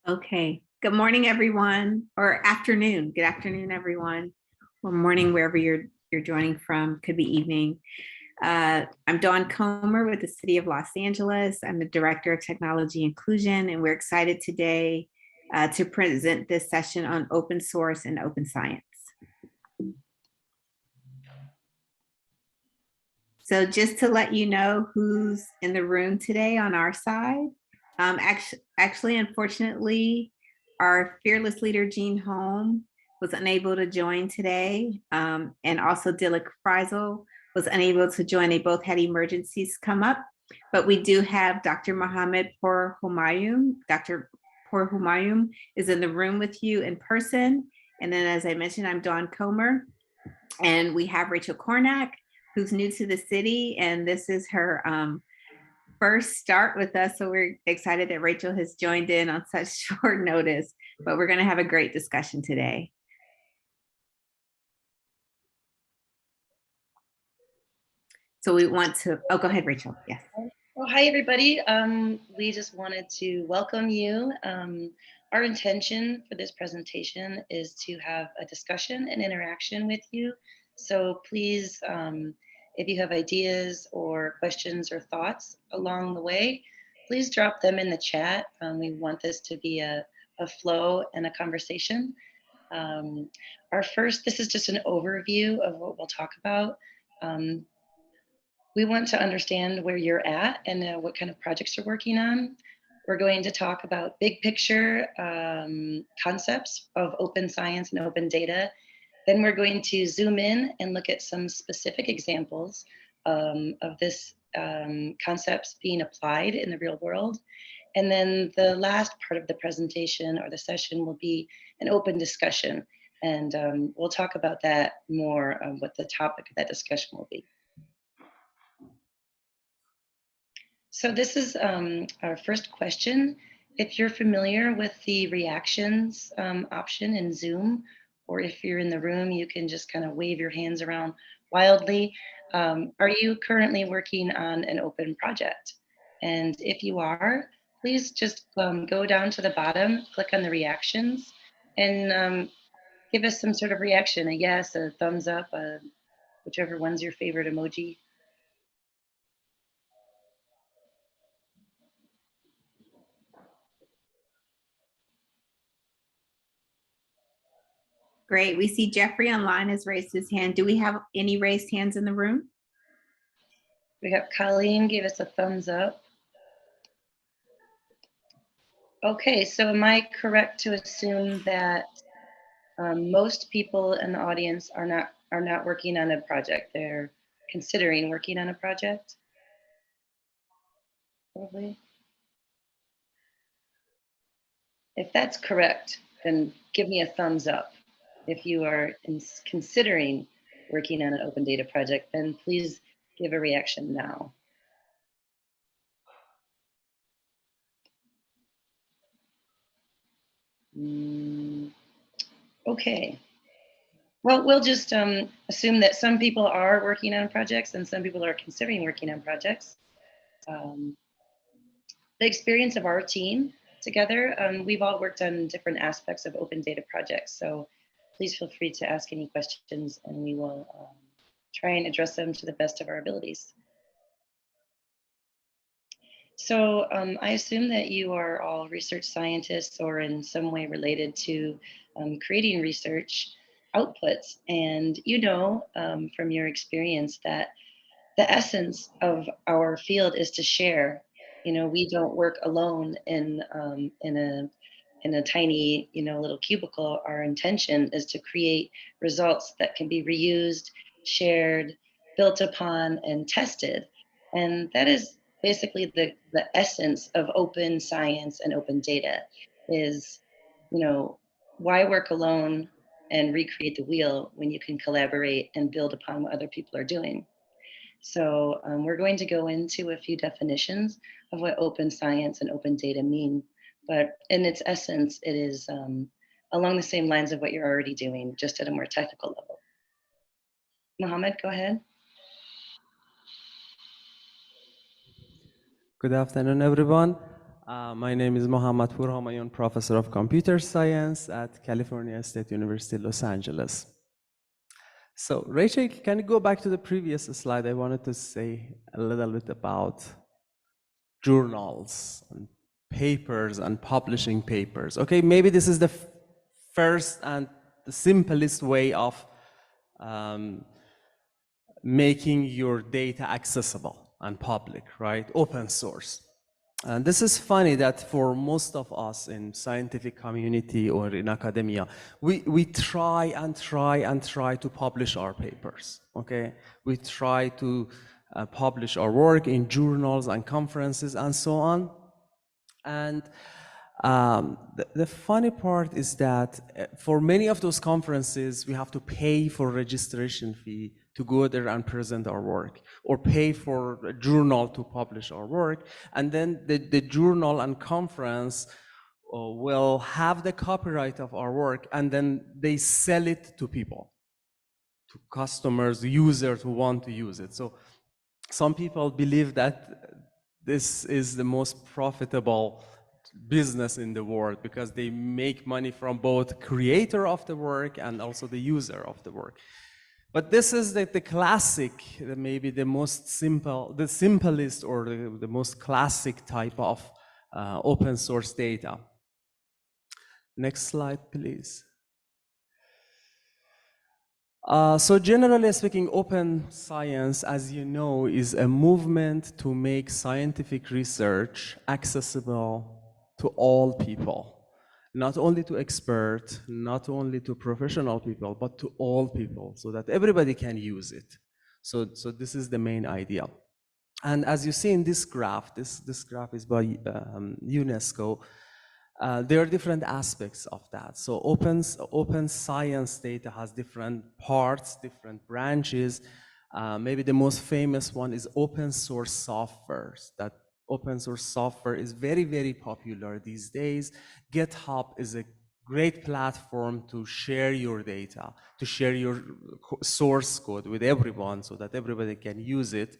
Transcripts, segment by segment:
Okay. Good morning, everyone, or afternoon. Good afternoon, everyone, or morning, wherever you're joining from. Could be evening. I'm Dawn Comer with the City of Los Angeles. I'm the Director of Technology Inclusion, and we're excited today to present this session on open source and open science. So just to let you know who's in the room today on our side, actually, unfortunately, our fearless leader, Jean Holm, was unable to join today. And also Dilek Freisel was unable to join. They both had emergencies come up, but we do have Dr. Mohammed Por Humayun. Dr. Por Humayun is in the room with you in person. And then, as I mentioned, I'm Dawn Comer, and we have Rachel Kornack, who's new to the city, and this is her first start with us. So we're excited that Rachel has joined in on such short notice, but we're going to have a great discussion today. So we want to, oh, go ahead, Rachel. Yes. Well, hi, everybody. We just wanted to welcome you. Our intention for this presentation is to have a discussion and interaction with you. So please, if you have ideas or questions or thoughts along the way, please drop them in the chat. We want this to be a flow and a conversation. This is just an overview of what we'll talk about. We want to understand where you're at and what kind of projects you're working on. We're going to talk about big picture concepts of open science and open data. Then we're going to zoom in and look at some specific examples of this concepts being applied in the real world. And then the last part of the presentation or the session will be an open discussion. And we'll talk about that more, what the topic of that discussion will be. So this is our first question. If you're familiar with the reactions option in Zoom, or if you're in the room, you can just kind of wave your hands around wildly. Are you currently working on an open project? And if you are, please just go down to the bottom, click on the reactions, and give us some sort of reaction, a yes, a thumbs up, whichever one's your favorite emoji. Great. We see Jeffrey online has raised his hand. Do we have any raised hands in the room? We got Colleen gave us a thumbs up. Okay, so am I correct to assume that most people in the audience are not working on a project? They're considering working on a project? Probably. If that's correct, then give me a thumbs up. If you are considering working on an open data project, then please give a reaction now. Okay. Well, we'll just assume that some people are working on projects and some people are considering working on projects. The experience of our team together, we've all worked on different aspects of open data projects. So please feel free to ask any questions and we will try and address them to the best of our abilities. So I assume that you are all research scientists or in some way related to creating research outputs. And you know from your experience that the essence of our field is to share. You know, we don't work alone in a tiny, little cubicle. Our intention is to create results that can be reused, shared, built upon, and tested. And that is basically the essence of open science and open data is, why work alone and recreate the wheel when you can collaborate and build upon what other people are doing. So we're going to go into a few definitions of what open science and open data mean, but in its essence, it is along the same lines of what you're already doing, just at a more technical level. Mohammed, go ahead. Good afternoon, everyone. My name is Mohammad Purhamayoun, Professor of Computer Science at California State University, Los Angeles. So, Rachel, can you go back to the previous slide? I wanted to say a little bit about journals and papers and publishing papers. Okay, maybe this is the first and the simplest way of making your data accessible and public, right? Open source. And this is funny that for most of us in scientific community or in academia, we try and try and try to publish our papers, okay? We try to publish our work in journals and conferences and so on. And the funny part is that for many of those conferences, we have to pay for registration fee to go there and present our work, or pay for a journal to publish our work. And then the journal and conference will have the copyright of our work, and then they sell it to people, to customers, users who want to use it. So some people believe that this is the most profitable business in the world because they make money from both creator of the work and also the user of the work. But this is the classic, maybe the most simple, the simplest or the most classic type of open source data. Next slide, please. So generally speaking, open science, as you know, is a movement to make scientific research accessible to all people, not only to experts, not only to professional people, but to all people, so that everybody can use it. So this is the main idea. And as you see in this graph, this graph is by UNESCO. There are different aspects of that. So open science data has different parts, different branches. Maybe the most famous one is open source software. That open source software is very, very popular these days. GitHub is a great platform to share your data, to share your source code with everyone so that everybody can use it.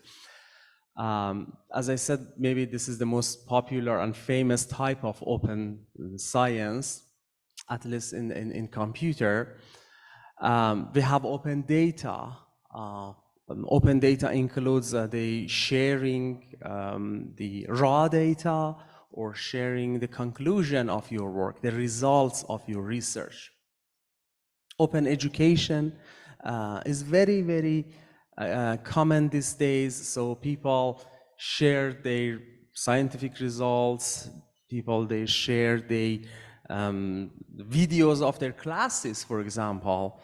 As I said, maybe this is the most popular and famous type of open science, at least in computer. We have open data. Open data includes the sharing the raw data or sharing the conclusion of your work, the results of your research. Open education is very, very common these days. So people share their scientific results. They share the videos of their classes, for example,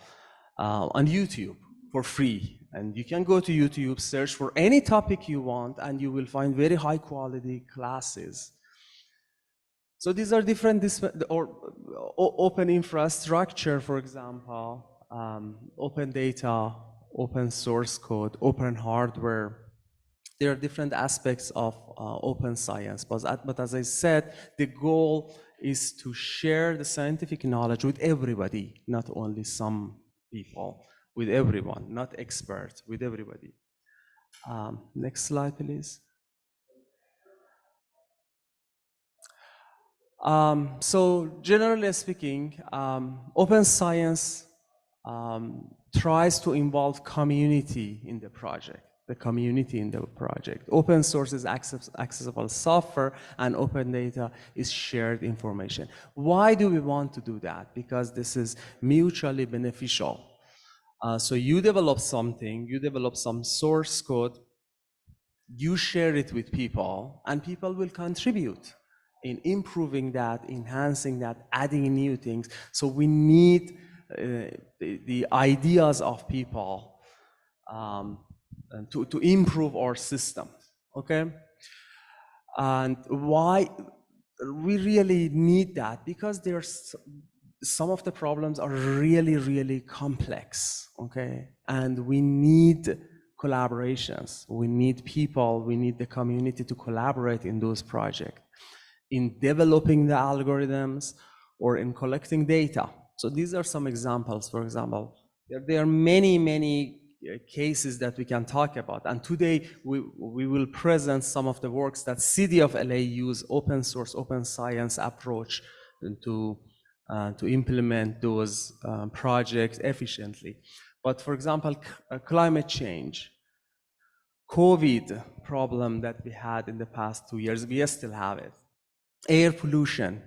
on YouTube for free. And you can go to YouTube, search for any topic you want, and you will find very high quality classes. So these are different, open infrastructure, for example, open data, open source code, open hardware. There are different aspects of open science, but as I said, the goal is to share the scientific knowledge with everybody, not only some people, with everyone, not experts, with everybody. Next slide, please. So generally speaking, open science tries to involve community in the project, the community in the project. Open source is accessible software, and open data is shared information. Why do we want to do that? Because this is mutually beneficial. So you develop something, you develop some source code, you share it with people, and people will contribute in improving that, enhancing that, adding new things. So we need the ideas of people to improve our system, okay? And why we really need that? Because there's some of the problems are really, really complex, okay? And we need collaborations. We need people, we need the community to collaborate in those projects, in developing the algorithms or in collecting data. So these are some examples. For example, there are many, many cases that we can talk about. And today we will present some of the works that City of LA use open source, open science approach to implement those projects efficiently. But for example, climate change, COVID problem that we had in the past 2 years, we still have it. Air pollution.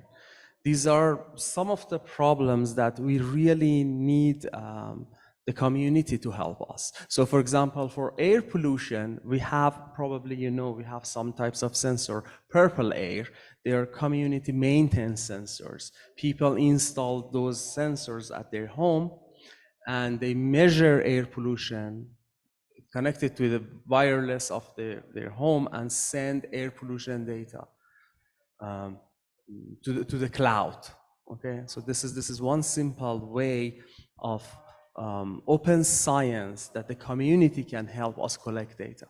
These are some of the problems that we really need the community to help us. So for example, for air pollution, we have probably, we have some types of sensor, purple air, they are community maintenance sensors. People install those sensors at their home and they measure air pollution connected to the wireless of their home and send air pollution data um, to the cloud. Okay, so this is one simple way of open science that the community can help us collect data.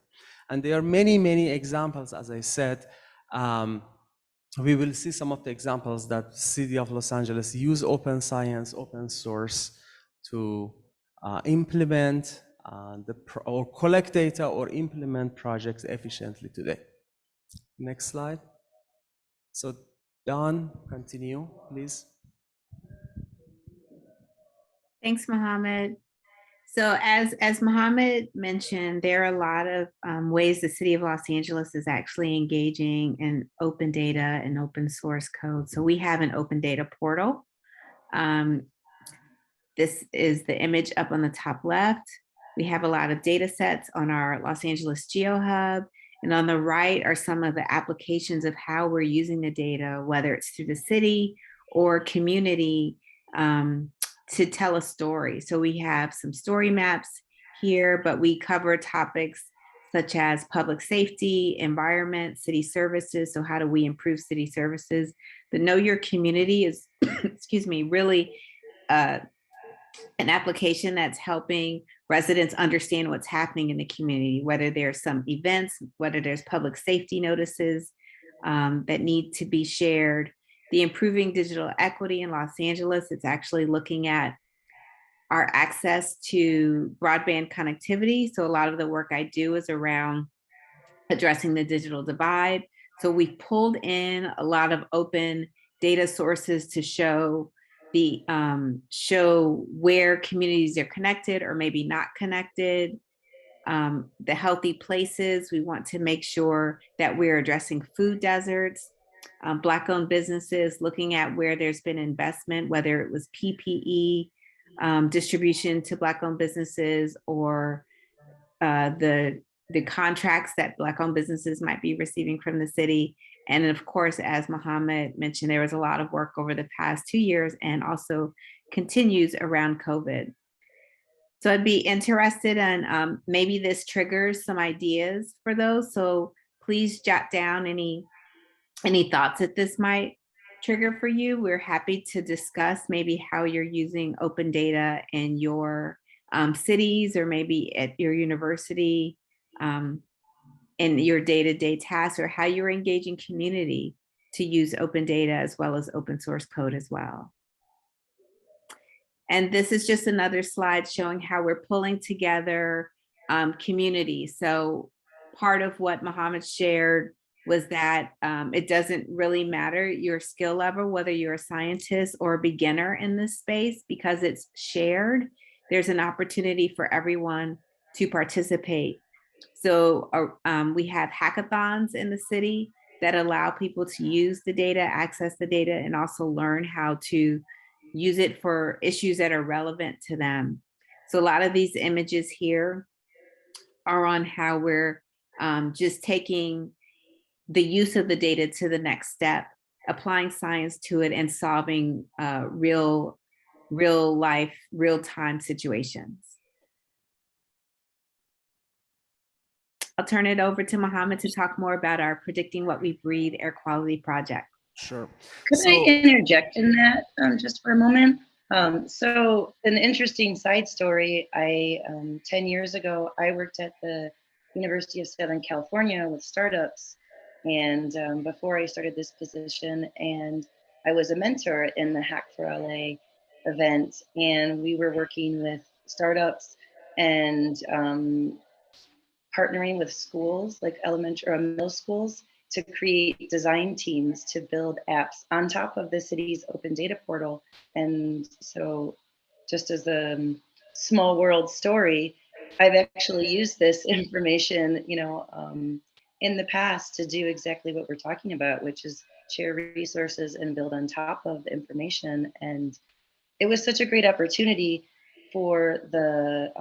And there are many examples, as I said. We will see some of the examples that City of Los Angeles use open science, open source to implement or collect data or implement projects efficiently today. Next slide. So Don, continue, please. Thanks, Mohammed. So as Mohammed mentioned, there are a lot of ways the City of Los Angeles is actually engaging in open data and open source code. So we have an open data portal. This is the image up on the top left. We have a lot of data sets on our Los Angeles GeoHub. And on the right are some of the applications of how we're using the data, whether it's through the city or community, to tell a story. So we have some story maps here, but we cover topics such as public safety, environment, city services. So how do we improve city services? The Know Your Community is, excuse me, really an application that's helping residents understand what's happening in the community, whether there's some events, whether there's public safety notices that need to be shared. The Improving Digital Equity in Los Angeles, it's actually looking at our access to broadband connectivity. So a lot of the work I do is around addressing the digital divide. So we've pulled in a lot of open data sources to show where communities are connected or maybe not connected. The healthy places, we want to make sure that we're addressing food deserts, Black-owned businesses, looking at where there's been investment, whether it was PPE, distribution to Black-owned businesses, or the contracts that Black-owned businesses might be receiving from the city. And of course, as Mohammed mentioned, there was a lot of work over the past 2 years and also continues around COVID. So I'd be interested in maybe this triggers some ideas for those. So please jot down any thoughts that this might trigger for you. We're happy to discuss maybe how you're using open data in your cities or maybe at your university in your day-to-day tasks, or how you're engaging community to use open data as well as open source code as well. And this is just another slide showing how we're pulling together community. So part of what Mohammed shared was that it doesn't really matter your skill level, whether you're a scientist or a beginner in this space, because it's shared. There's an opportunity for everyone to participate. So we have hackathons in the city that allow people to use the data, access the data, and also learn how to use it for issues that are relevant to them. So a lot of these images here are on how we're just taking the use of the data to the next step, applying science to it, and solving real life, real-time situations. I'll turn it over to Mohammed to talk more about our Predicting What We Breathe air quality project. Sure. Could I interject in that just for a moment? So an interesting side story, 10 years ago, I worked at the University of Southern California with startups. And before I started this position, and I was a mentor in the Hack for LA event, and we were working with startups and partnering with schools like elementary or middle schools to create design teams to build apps on top of the city's open data portal. And so, just as a small world story, I've actually used this information, in the past to do exactly what we're talking about, which is share resources and build on top of information. And it was such a great opportunity for the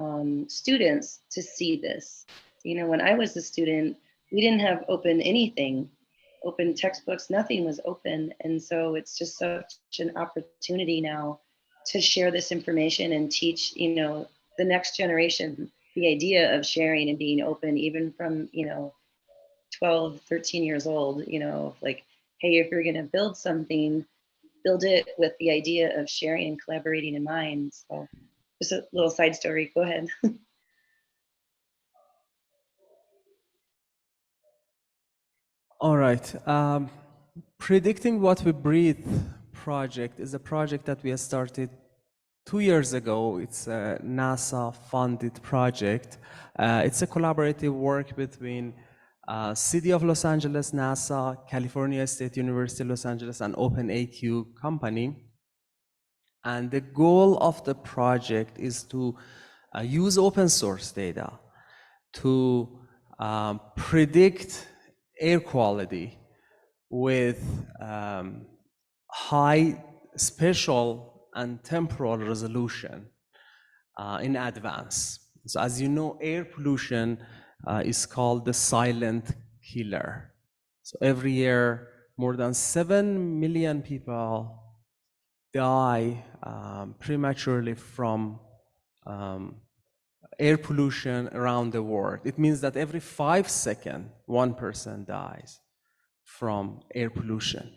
students to see this. When I was a student, we didn't have open anything, open textbooks, nothing was open. And so it's just such an opportunity now to share this information and teach, the next generation the idea of sharing and being open, even from, 12, 13 years old, like, hey, if you're going to build something, build it with the idea of sharing and collaborating in mind. So just a little side story. Go ahead. All right. Predicting What We Breathe project is a project that we have started 2 years ago. It's a NASA-funded project. It's a collaborative work between City of Los Angeles, NASA, California State University, Los Angeles, and OpenAQ company. And the goal of the project is to use open source data to predict air quality with high spatial and temporal resolution in advance. So as you know, air pollution is called the silent killer. So every year, more than 7 million people die prematurely from air pollution around the world. It means that every 5 seconds, one person dies from air pollution.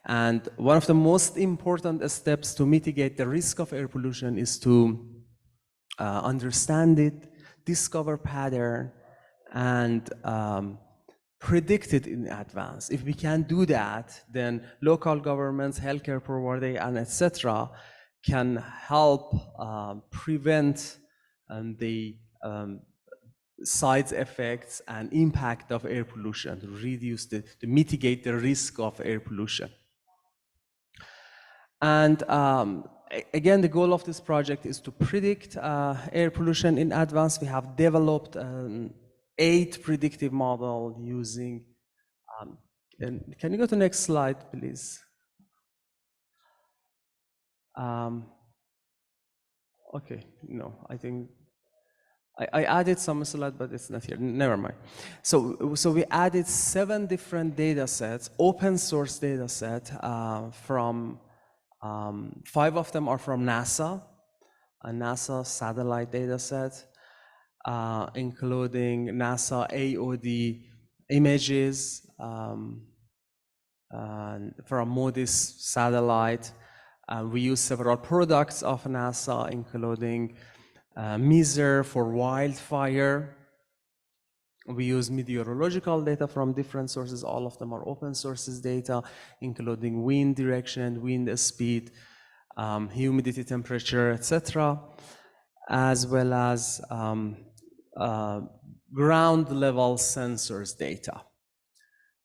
And one of the most important steps to mitigate the risk of air pollution is to understand it, discover pattern, and predict it in advance. If we can do that, then local governments, healthcare providers, and etc. can help prevent the side effects and impact of air pollution, to reduce to mitigate the risk of air pollution. And again, the goal of this project is to predict air pollution in advance. We have developed 8 predictive models using, and can you go to the next slide, please? Okay, no, I think I added some slide, but it's not here. Never mind. So we added 7 different data sets, open source data set from 5 of them are from NASA, a NASA satellite data set, including NASA AOD images from MODIS satellite. We use several products of NASA, including Measure for wildfire. We use meteorological data from different sources. All of them are open sources data, including wind direction, wind speed, humidity, temperature, etc., as well as ground level sensors data.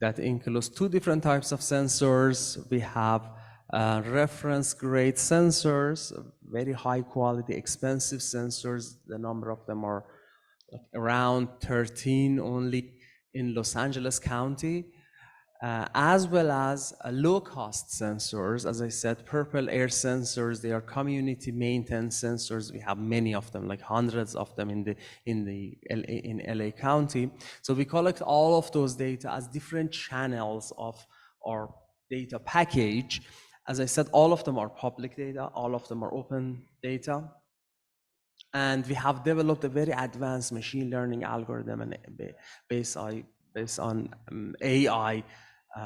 That includes 2 different types of sensors. We have reference grade sensors, very high quality, expensive sensors. The number of them are around 13 only in Los Angeles County, as well as low-cost sensors. As I said, purple air sensors. They are community maintenance sensors. We have many of them, like hundreds of them in LA County. So we collect all of those data as different channels of our data package. As I said, all of them are public data. All of them are open data. And we have developed a very advanced machine learning algorithm and based on AI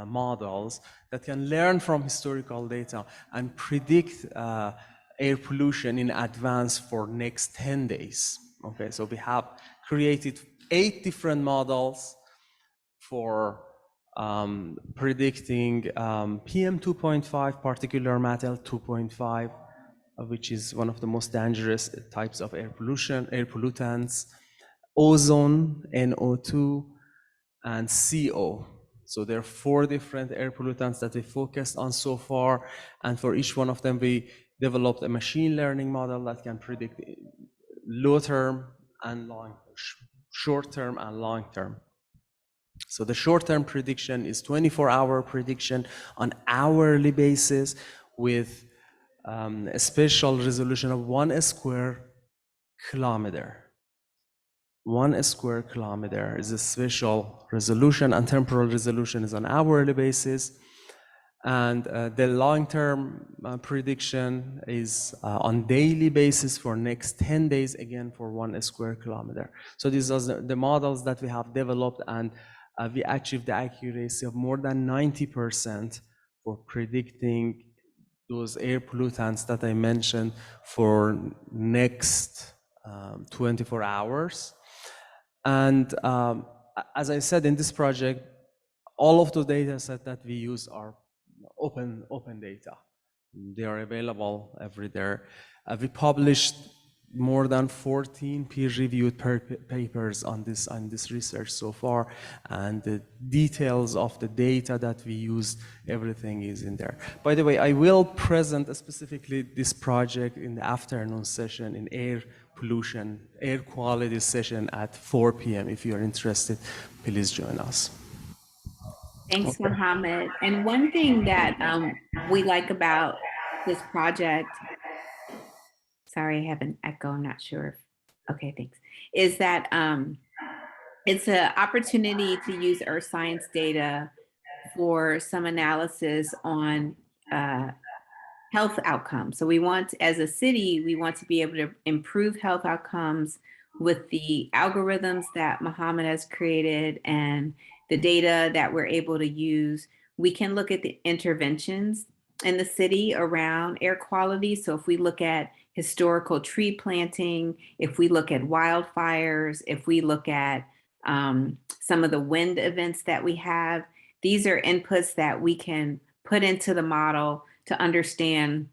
models that can learn from historical data and predict air pollution in advance for next 10 days. Okay, so we have created 8 different models for predicting PM 2.5, particular matter 2.5, which is one of the most dangerous types of air pollution, air pollutants, ozone, NO2, and CO. So there are 4 different air pollutants that we focused on so far, and for each one of them we developed a machine learning model that can predict low term and short term and long term. So the short-term prediction is 24-hour prediction on hourly basis with a spatial resolution of 1 square kilometer. 1 square kilometer is a spatial resolution, and temporal resolution is on hourly basis. And the long-term prediction is on daily basis for next 10 days, again for 1 square kilometer. So these are the models that we have developed, and we achieved the accuracy of more than 90% for predicting those air pollutants that I mentioned for next 24 hours. And as I said, in this project, all of the data set that we use are open data. They are available everywhere. We published more than 14 peer-reviewed papers on this research so far, and the details of the data that we used, everything is in there. By the way, I will present specifically this project in the afternoon session in air pollution, air quality session at 4 p.m. If you're interested, please join us. Thanks, Mohammed. And one thing that we like about this project, sorry, I have an echo, I'm not sure. Okay, thanks. Is that it's an opportunity to use earth science data for some analysis on health outcomes. So we want, as a city, we want to be able to improve health outcomes with the algorithms that Mohammed has created and the data that we're able to use. We can look at the interventions in the city around air quality. So if we look at historical tree planting, if we look at wildfires, if we look at some of the wind events that we have, these are inputs that we can put into the model to understand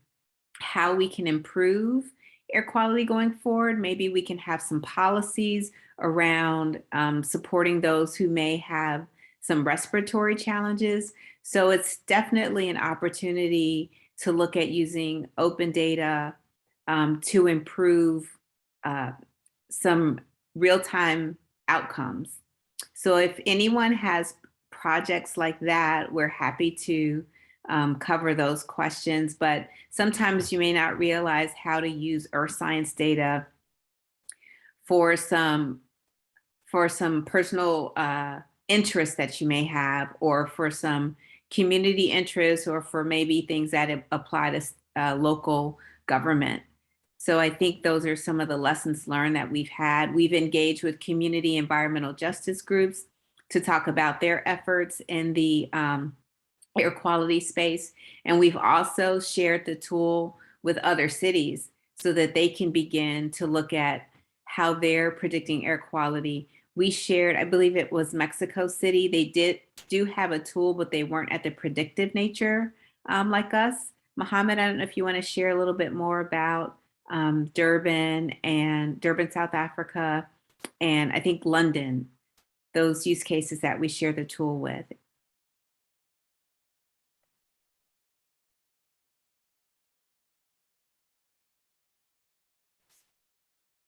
how we can improve air quality going forward. Maybe we can have some policies around supporting those who may have some respiratory challenges. So it's definitely an opportunity to look at using open data to improve some real-time outcomes. So if anyone has projects like that, we're happy to cover those questions, but sometimes you may not realize how to use earth science data for some personal interests that you may have, or for some community interests, or for maybe things that apply to local government. So I think those are some of the lessons learned that we've had. We've engaged with community environmental justice groups to talk about their efforts in the air quality space. And we've also shared the tool with other cities so that they can begin to look at how they're predicting air quality. We shared, I believe it was Mexico City. They do have a tool, but they weren't at the predictive nature like us. Mohammed, I don't know if you want to share a little bit more about Durban, South Africa, and I think London, those use cases that we share the tool with.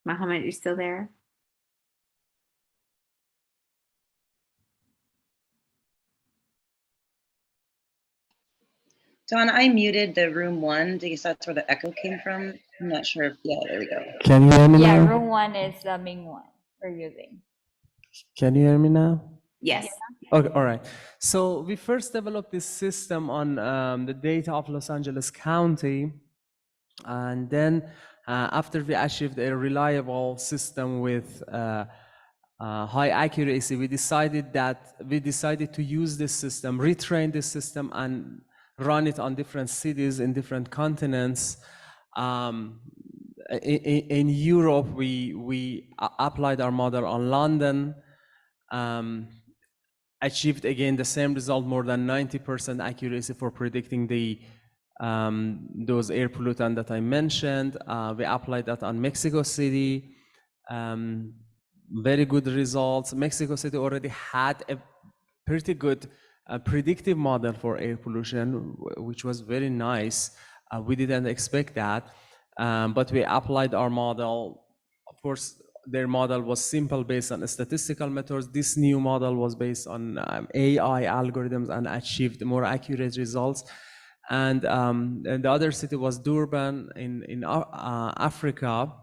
Mohammed, you still there? Don, I muted the room 1 because that's where the echo came from. I'm not sure if, yeah, there we go. Can you hear me now? Yeah, room 1 is the main one we're using. Can you hear me now? Yes. Okay, all right. So we first developed this system on the data of Los Angeles County, and then after we achieved a reliable system with high accuracy, we decided to use this system, retrain this system, and run it on different cities in different continents. In Europe, we applied our model on London, achieved again the same result, more than 90% accuracy for predicting the those air pollutants that I mentioned. We applied that on Mexico City. Very good results. Mexico City already had a pretty good predictive model for air pollution, which was very nice. We didn't expect that, but we applied our model. Of course, their model was simple based on statistical methods. This new model was based on AI algorithms and achieved more accurate results. And the other city was Durban in Africa.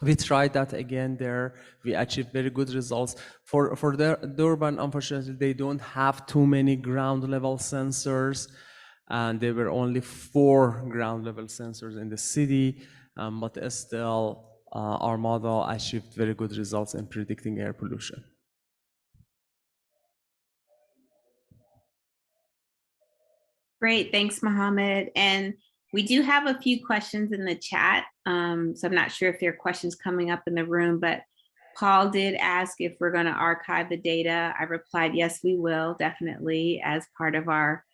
We tried that again there. We achieved very good results. For the Durban, unfortunately, they don't have too many ground level sensors, and there were only 4 ground level sensors in the city, but still our model achieved very good results in predicting air pollution. Great, thanks, Mohammed. And we do have a few questions in the chat. So I'm not sure if there are questions coming up in the room, but Paul did ask if we're going to archive the data. I replied, yes, we will, definitely, as part of our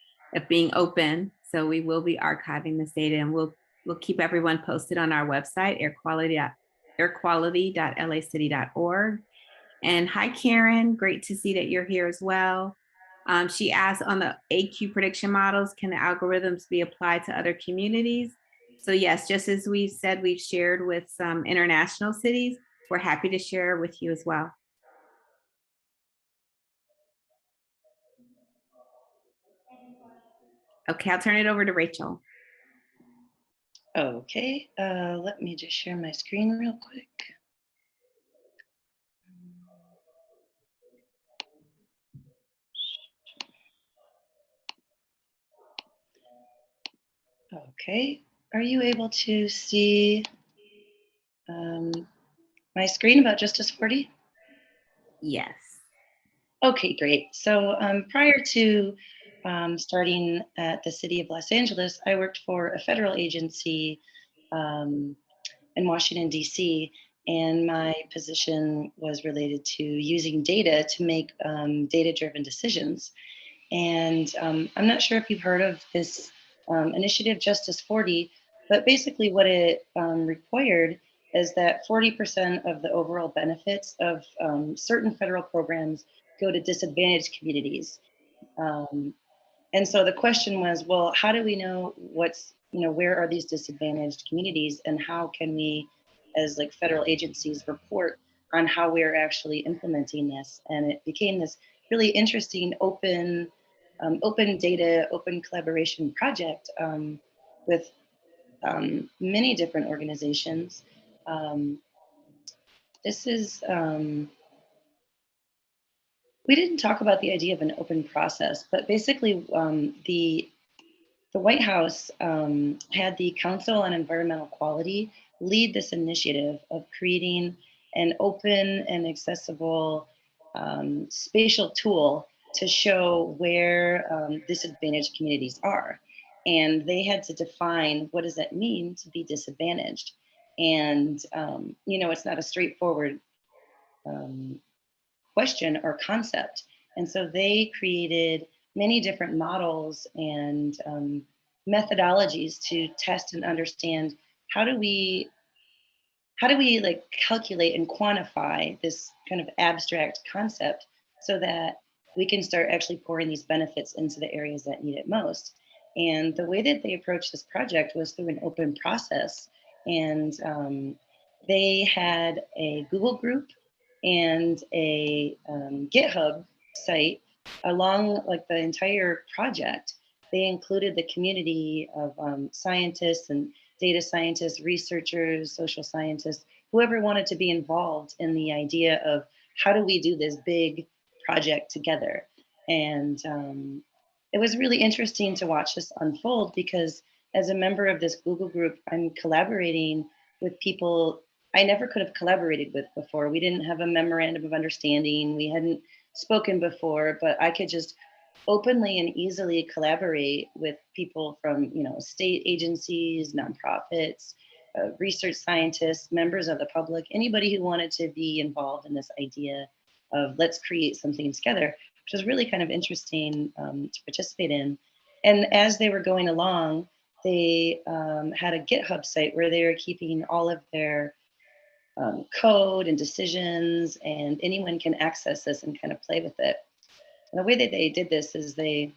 being open. So we will be archiving this data, and we'll keep everyone posted on our website, airquality.lacity.org. And hi, Karen, great to see that you're here as well. She asked, on the AQ prediction models, can the algorithms be applied to other communities? So yes, just as we said, we've shared with some international cities, we're happy to share with you as well. Okay, I'll turn it over to Rachel. Okay, let me just share my screen real quick. Okay, are you able to see my screen about Justice 40? Yes. Okay, great. So prior to starting at the City of Los Angeles, I worked for a federal agency in Washington, D.C., and my position was related to using data to make data-driven decisions. And I'm not sure if you've heard of this initiative, Justice 40, but basically what it required is that 40% of the overall benefits of certain federal programs go to disadvantaged communities. And so the question was, well, how do we know where are these disadvantaged communities, and how can we, as like federal agencies, report on how we're actually implementing this? And it became this really interesting open data, open collaboration project with many different organizations. This is, we didn't talk about the idea of an open process, but basically the White House had the Council on Environmental Quality lead this initiative of creating an open and accessible spatial tool to show where disadvantaged communities are. And they had to define, what does that mean to be disadvantaged? And, it's not a straightforward question or concept. And so they created many different models and methodologies to test and understand how do we like calculate and quantify this kind of abstract concept so that we can start actually pouring these benefits into the areas that need it most. And the way that they approached this project was through an open process. And they had a Google group and a GitHub site along like the entire project. They included the community of scientists and data scientists, researchers, social scientists, whoever wanted to be involved in the idea of how do we do this big project together. And it was really interesting to watch this unfold, because as a member of this Google group, I'm collaborating with people I never could have collaborated with before. We didn't have a memorandum of understanding. We hadn't spoken before, but I could just openly and easily collaborate with people from, state agencies, nonprofits, research scientists, members of the public, anybody who wanted to be involved in this idea of let's create something together, which was really kind of interesting to participate in. And as they were going along, they had a GitHub site where they were keeping all of their code and decisions, and anyone can access this and kind of play with it. And the way that they did this is they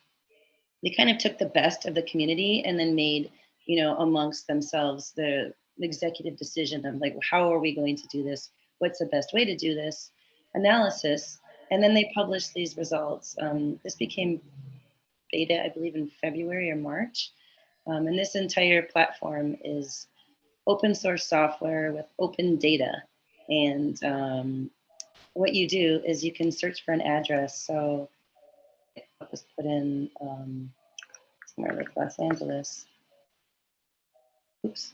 kind of took the best of the community and then made, amongst themselves the executive decision of like, how are we going to do this? What's the best way to do this analysis? And then they published these results. This became beta, I believe, in February or March. And this entire platform is open source software with open data. And what you do is you can search for an address. So I'll just put in somewhere like Los Angeles. Oops.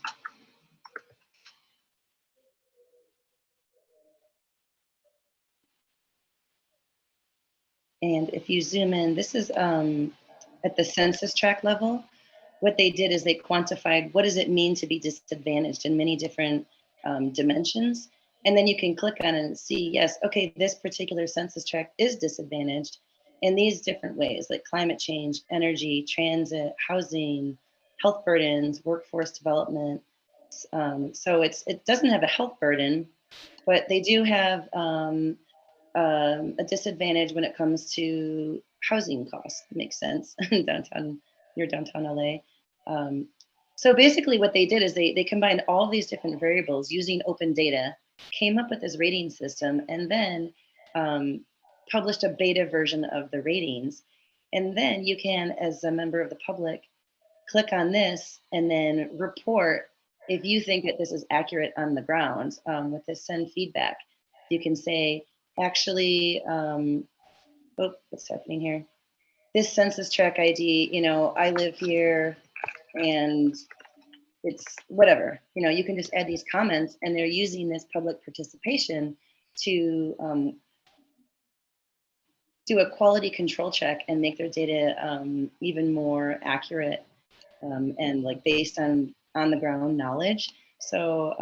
And if you zoom in, this is at the census tract level. What they did is they quantified what does it mean to be disadvantaged in many different dimensions. And then you can click on it and see, yes, okay, this particular census tract is disadvantaged in these different ways, like climate change, energy, transit, housing, health burdens, workforce development. So it doesn't have a health burden, but they do have a disadvantage when it comes to housing costs. Makes sense. Downtown, near downtown LA. So basically what they did is they combined all these different variables using open data, came up with this rating system, and then published a beta version of the ratings. And then you can, as a member of the public, click on this and then report if you think that this is accurate on the ground with this send feedback. You can say, actually, what's happening here? This census tract ID, I live here and it's whatever, you can just add these comments, and they're using this public participation to do a quality control check and make their data even more accurate and like based on the ground knowledge. So,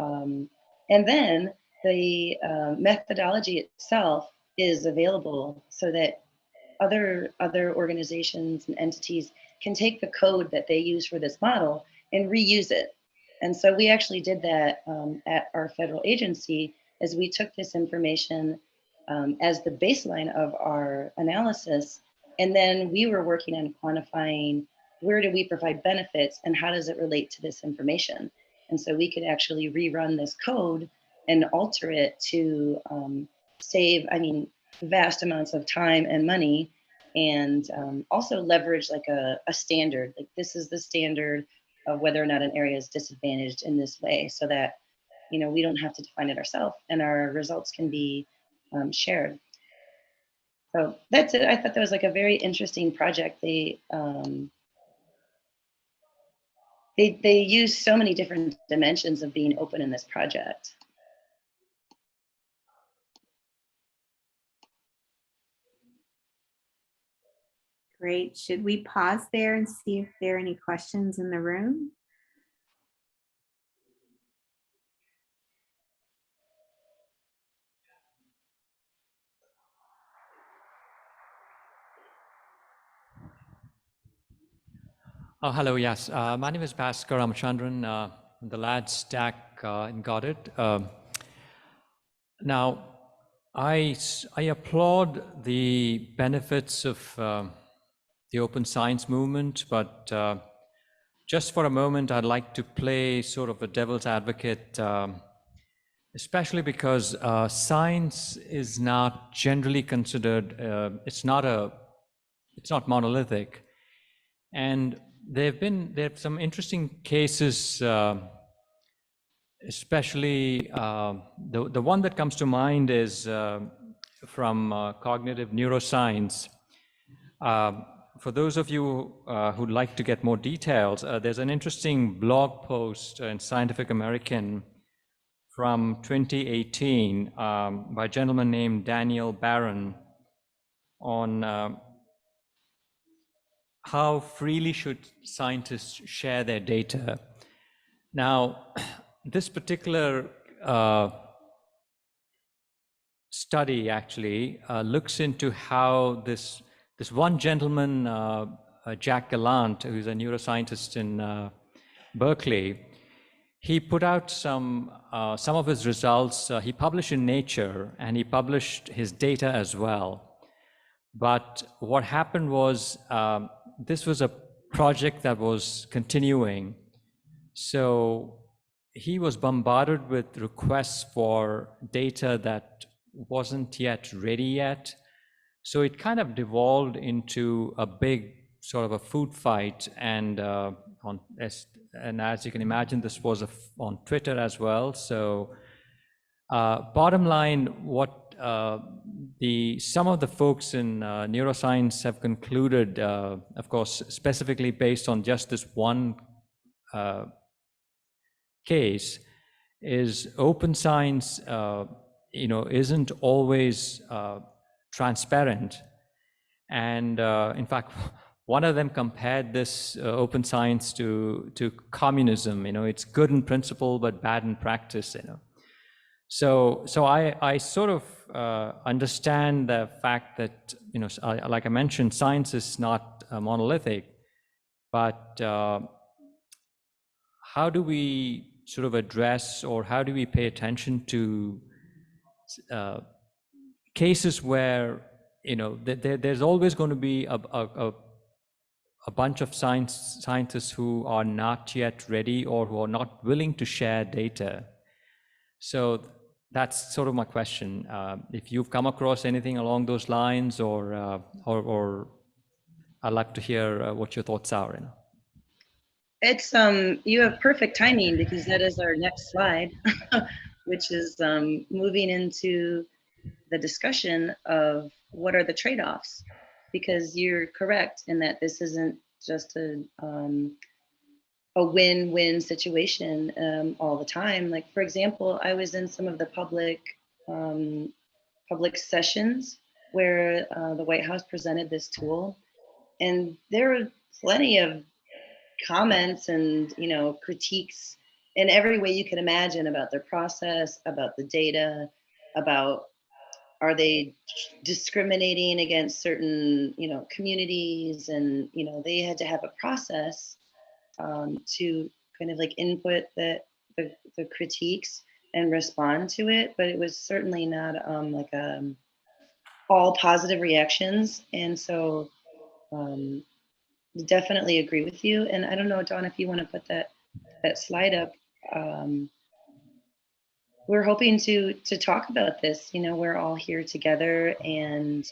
and then the methodology itself is available so that other organizations and entities can take the code that they use for this model and reuse it. And so we actually did that at our federal agency, as we took this information as the baseline of our analysis. And then we were working on quantifying where do we provide benefits and how does it relate to this information. And so we could actually rerun this code and alter it to save, vast amounts of time and money, and also leverage like a standard, like this is the standard of whether or not an area is disadvantaged in this way, so that we don't have to define it ourselves and our results can be shared. So that's it. I thought that was like a very interesting project. They use so many different dimensions of being open in this project. Great. Should we pause there and see if there are any questions in the room? Oh, hello, yes. My name is Bhaskar Ramachandran, the lad stack in Goddard. Now, I applaud the benefits of the open science movement, but just for a moment, I'd like to play sort of a devil's advocate, especially because science is not generally considered, it's not monolithic. And there have some interesting cases, especially the one that comes to mind is from cognitive neuroscience. For those of you who'd like to get more details, there's an interesting blog post in Scientific American from 2018 by a gentleman named Daniel Barron on how freely should scientists share their data. Now, this particular study actually looks into how this one gentleman, Jack Gallant, who's a neuroscientist Berkeley, he put out some of his results. He published in Nature, and he published his data as well. But what happened was this was a project that was continuing. So he was bombarded with requests for data that wasn't yet ready yet. So it kind of devolved into a big sort of a food fight, and as you can imagine, this was on Twitter as well. So bottom line, what some of the folks in neuroscience have concluded, of course, specifically based on just this one case, is open science, isn't always transparent. And in fact, one of them compared this open science to communism. It's good in principle but bad in practice. So I sort of understand the fact that like I mentioned, science is not monolithic, but how do we sort of address, or how do we pay attention to cases where there's always going to be a bunch of scientists who are not yet ready or who are not willing to share data. So that's sort of my question. If you've come across anything along those lines, or I'd like to hear what your thoughts are. It's you have perfect timing, because that is our next slide, which is moving into the discussion of what are the trade-offs, because you're correct in that this isn't just a win-win situation all the time. Like, for example, I was in some of the public sessions where the White House presented this tool, and there were plenty of comments and critiques in every way you can imagine about their process, about the data, about are they discriminating against certain communities, and they had to have a process to kind of like input the critiques and respond to it, but it was certainly not all positive reactions. And so definitely agree with you. And I don't know, Dawn, if you want to put that slide up. We're hoping to talk about this. We're all here together, and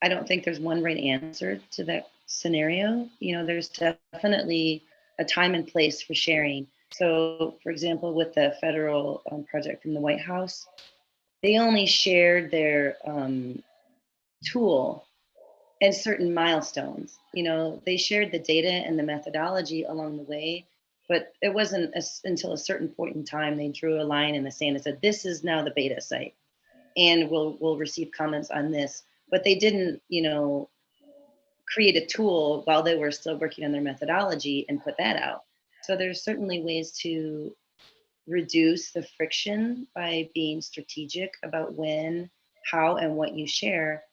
I don't think there's one right answer to that scenario. There's definitely a time and place for sharing. So, for example, with the federal project from the White House, they only shared their tool and certain milestones. They shared the data and the methodology along the way, but it wasn't until a certain point in time they drew a line in the sand and said, this is now the beta site, and we'll receive comments on this. But they didn't, create a tool while they were still working on their methodology and put that out. So there's certainly ways to reduce the friction by being strategic about when, how, and what you share,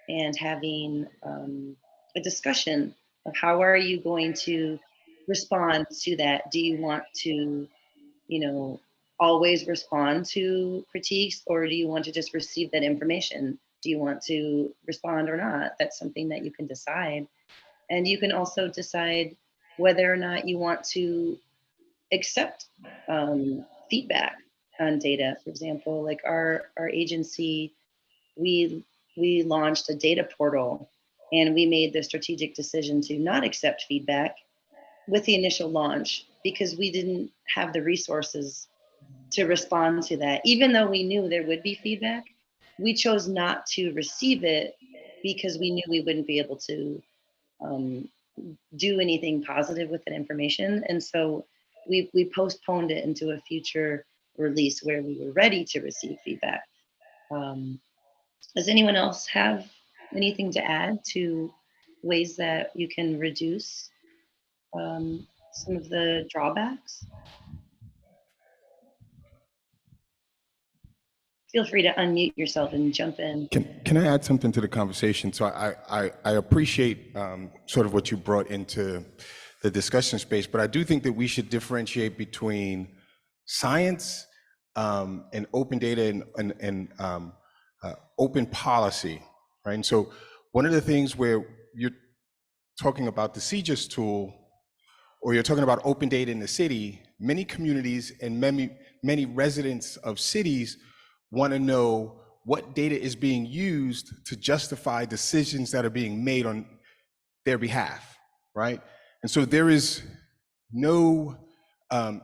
and having a discussion of how are you going to respond to that. Do you want to, always respond to critiques, or do you want to just receive that information? Do you want to respond or not? That's something that you can decide. And you can also decide whether or not you want to accept feedback on data. For example, like our agency, we launched a data portal, and we made the strategic decision to not accept feedback with the initial launch because we didn't have the resources to respond to that. Even though we knew there would be feedback, we chose not to receive it because we knew we wouldn't be able to do anything positive with that information. And so we postponed it into a future release where we were ready to receive feedback. Does anyone else have anything to add to ways that you can reduce some of the drawbacks? Feel free to unmute yourself and jump in. Can I add something to the conversation? So I appreciate sort of what you brought into the discussion space, but I do think that we should differentiate between science and open data and open policy, right? And so one of the things where you're talking about the CGIS tool, or you're talking about open data in the city, many communities and many residents of cities want to know what data is being used to justify decisions that are being made on their behalf, right? And so there is no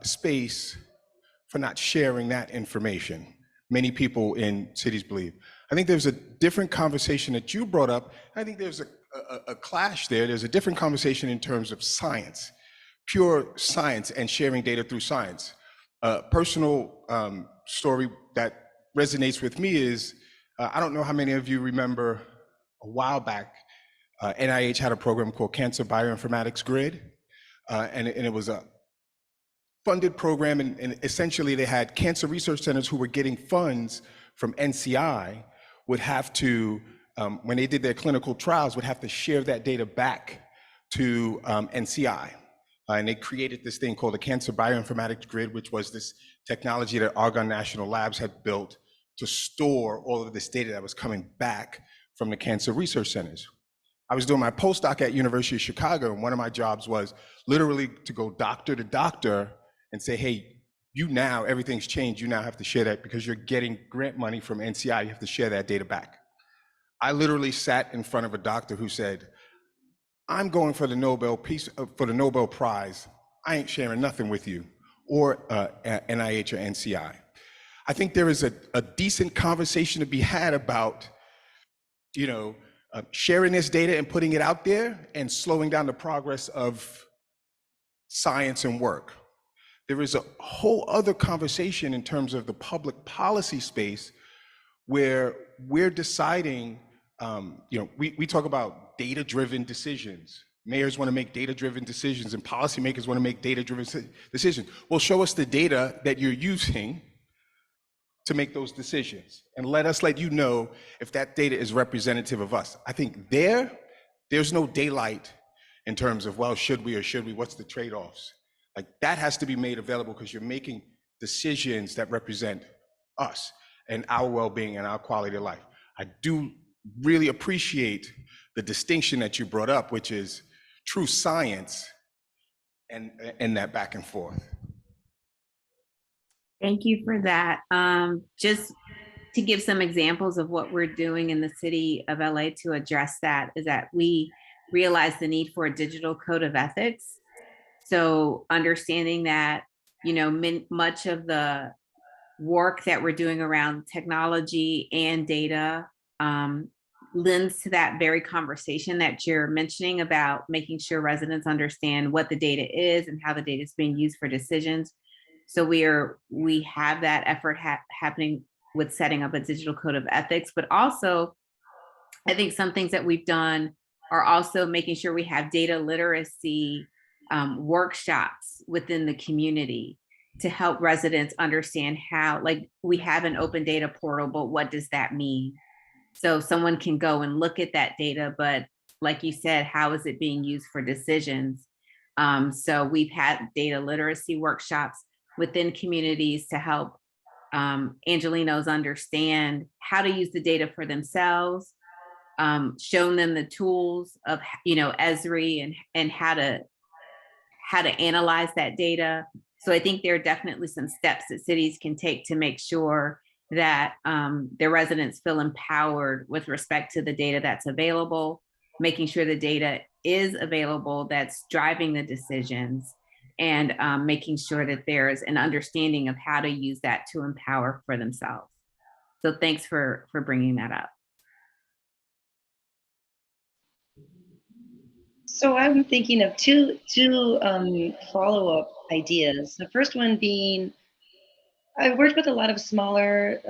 space for not sharing that information. Many people in cities believe. I think there's a different conversation that you brought up. I think there's a clash there. There's a different conversation in terms of science, pure science and sharing data through science. Personal story that resonates with me is, I don't know how many of you remember a while back, NIH had a program called Cancer Bioinformatics Grid, and it was a funded program, and essentially they had cancer research centers who were getting funds from NCI would have to, when they did their clinical trials, would have to share that data back to NCI. And they created this thing called the Cancer Bioinformatics Grid, which was this technology that Argonne National Labs had built to store all of this data that was coming back from the cancer research centers. I was doing my postdoc at University of Chicago, and one of my jobs was literally to go doctor to doctor and say, hey, you now, everything's changed, you now have to share that because you're getting grant money from NCI, you have to share that data back. I literally sat in front of a doctor who said, I'm going for the Nobel Prize. I ain't sharing nothing with you, or NIH or NCI. I think there is a decent conversation to be had about, sharing this data and putting it out there and slowing down the progress of science and work. There is a whole other conversation in terms of the public policy space where we're deciding, we talk about data-driven decisions. Mayors want to make data-driven decisions and policymakers want to make data-driven decisions. Well, show us the data that you're using to make those decisions and let you know if that data is representative of us. I think there's no daylight in terms of, well, should we or should we, what's the trade-offs? Like that has to be made available because you're making decisions that represent us and our well-being and our quality of life. I do really appreciate the distinction that you brought up, which is true science and that back and forth. Thank you for that. Just to give some examples of what we're doing in the city of LA to address that is that we realize the need for a digital code of ethics. So understanding that, much of the work that we're doing around technology and data lends to that very conversation that you're mentioning about making sure residents understand what the data is and how the data is being used for decisions. So we have that effort happening with setting up a digital code of ethics, but also I think some things that we've done are also making sure we have data literacy workshops within the community to help residents understand how, like we have an open data portal, but what does that mean? So someone can go and look at that data, but like you said, how is it being used for decisions? So we've had data literacy workshops within communities to help Angelenos understand how to use the data for themselves, shown them the tools of, Esri and how to analyze that data. So I think there are definitely some steps that cities can take to make sure that their residents feel empowered with respect to the data that's available, making sure the data is available that's driving the decisions, and making sure that there's an understanding of how to use that to empower for themselves. So thanks for bringing that up. So I'm thinking of two follow-up ideas. The first one being, I've worked with a lot of smaller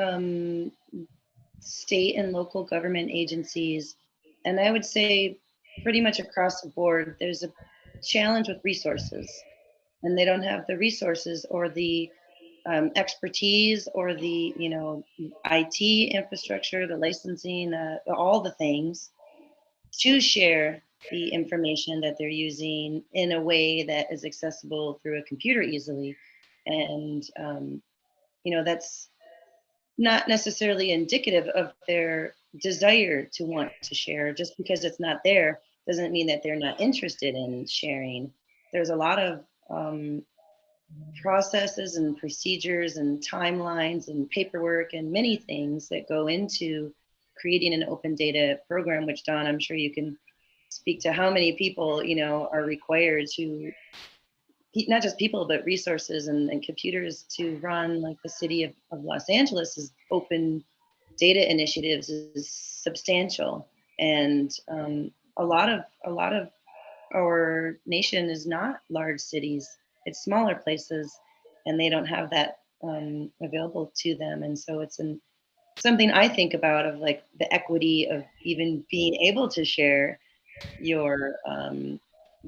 state and local government agencies, and I would say pretty much across the board, there's a challenge with resources, and they don't have the resources or the expertise or the IT infrastructure, the licensing, all the things to share the information that they're using in a way that is accessible through a computer easily. And, that's not necessarily indicative of their desire to want to share. Just because it's not there doesn't mean that they're not interested in sharing. There's a lot of processes and procedures and timelines and paperwork and many things that go into creating an open data program, which Don, I'm sure you can speak to how many people, are required to, not just people, but resources and computers to run. Like the city of Los Angeles's open data initiatives is substantial. And a lot of our nation is not large cities, it's smaller places, and they don't have that available to them. And so it's something I think about, of like the equity of even being able to share your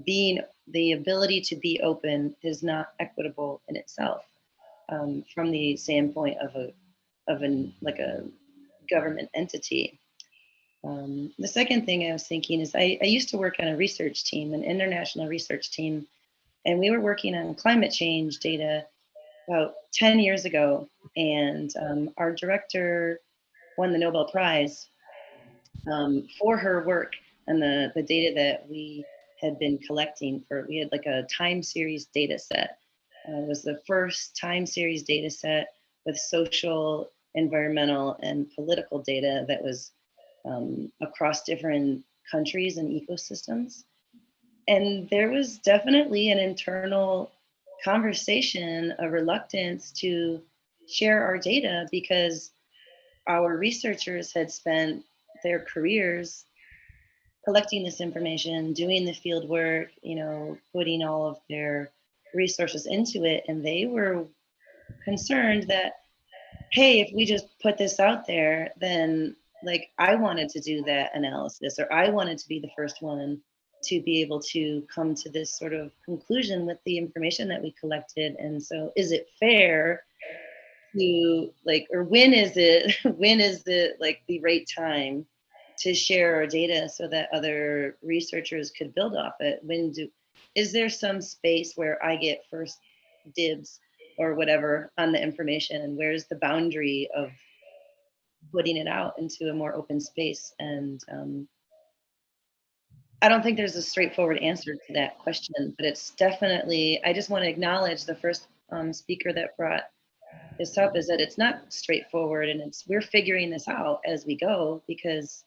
being, the ability to be open is not equitable in itself, from the standpoint of like a government entity. The second thing I was thinking is I used to work on a research team, an international research team, and we were working on climate change data about 10 years ago. And our director won the Nobel Prize for her work and the data that we had been collecting. We had like a time series data set. It was the first time series data set with social, environmental, and political data that was across different countries and ecosystems. And there was definitely an internal conversation, a reluctance to share our data, because our researchers had spent their careers collecting this information, doing the field work, putting all of their resources into it. And they were concerned that, hey, if we just put this out there, then like I wanted to do that analysis, or I wanted to be the first one to be able to come to this sort of conclusion with the information that we collected. And so is it fair to like, or when is it when is it like the right time to share our data so that other researchers could build off it? Is there some space where I get first dibs or whatever on the information, and where's the boundary of putting it out into a more open space? And I don't think there's a straightforward answer to that question, but it's definitely, I just want to acknowledge the first speaker that brought this up, is that it's not straightforward, and we're figuring this out as we go. Because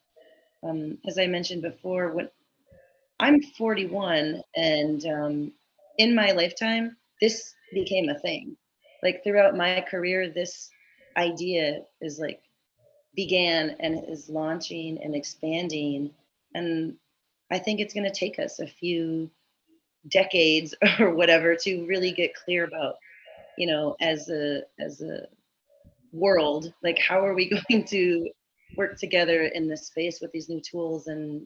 as I mentioned before, when I'm 41, and in my lifetime this became a thing. Like throughout my career, this idea is like began and is launching and expanding. And I think it's going to take us a few decades or whatever to really get clear about, as a world, like how are we going to work together in this space with these new tools and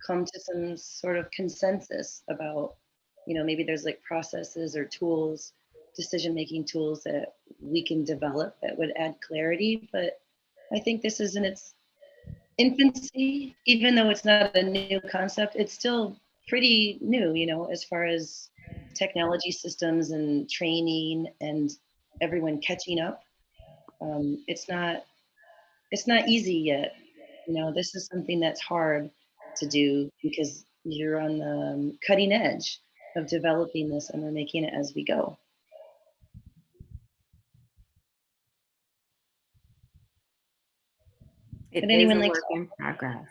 come to some sort of consensus about, maybe there's like processes or tools, decision making tools that we can develop that would add clarity. But I think this is in its infancy. Even though it's not a new concept, it's still pretty new, as far as technology systems and training and everyone catching up. It's not easy yet. This is something that's hard to do because you're on the cutting edge of developing this, and we're making it as we go. It Would is anyone a like work to? in progress.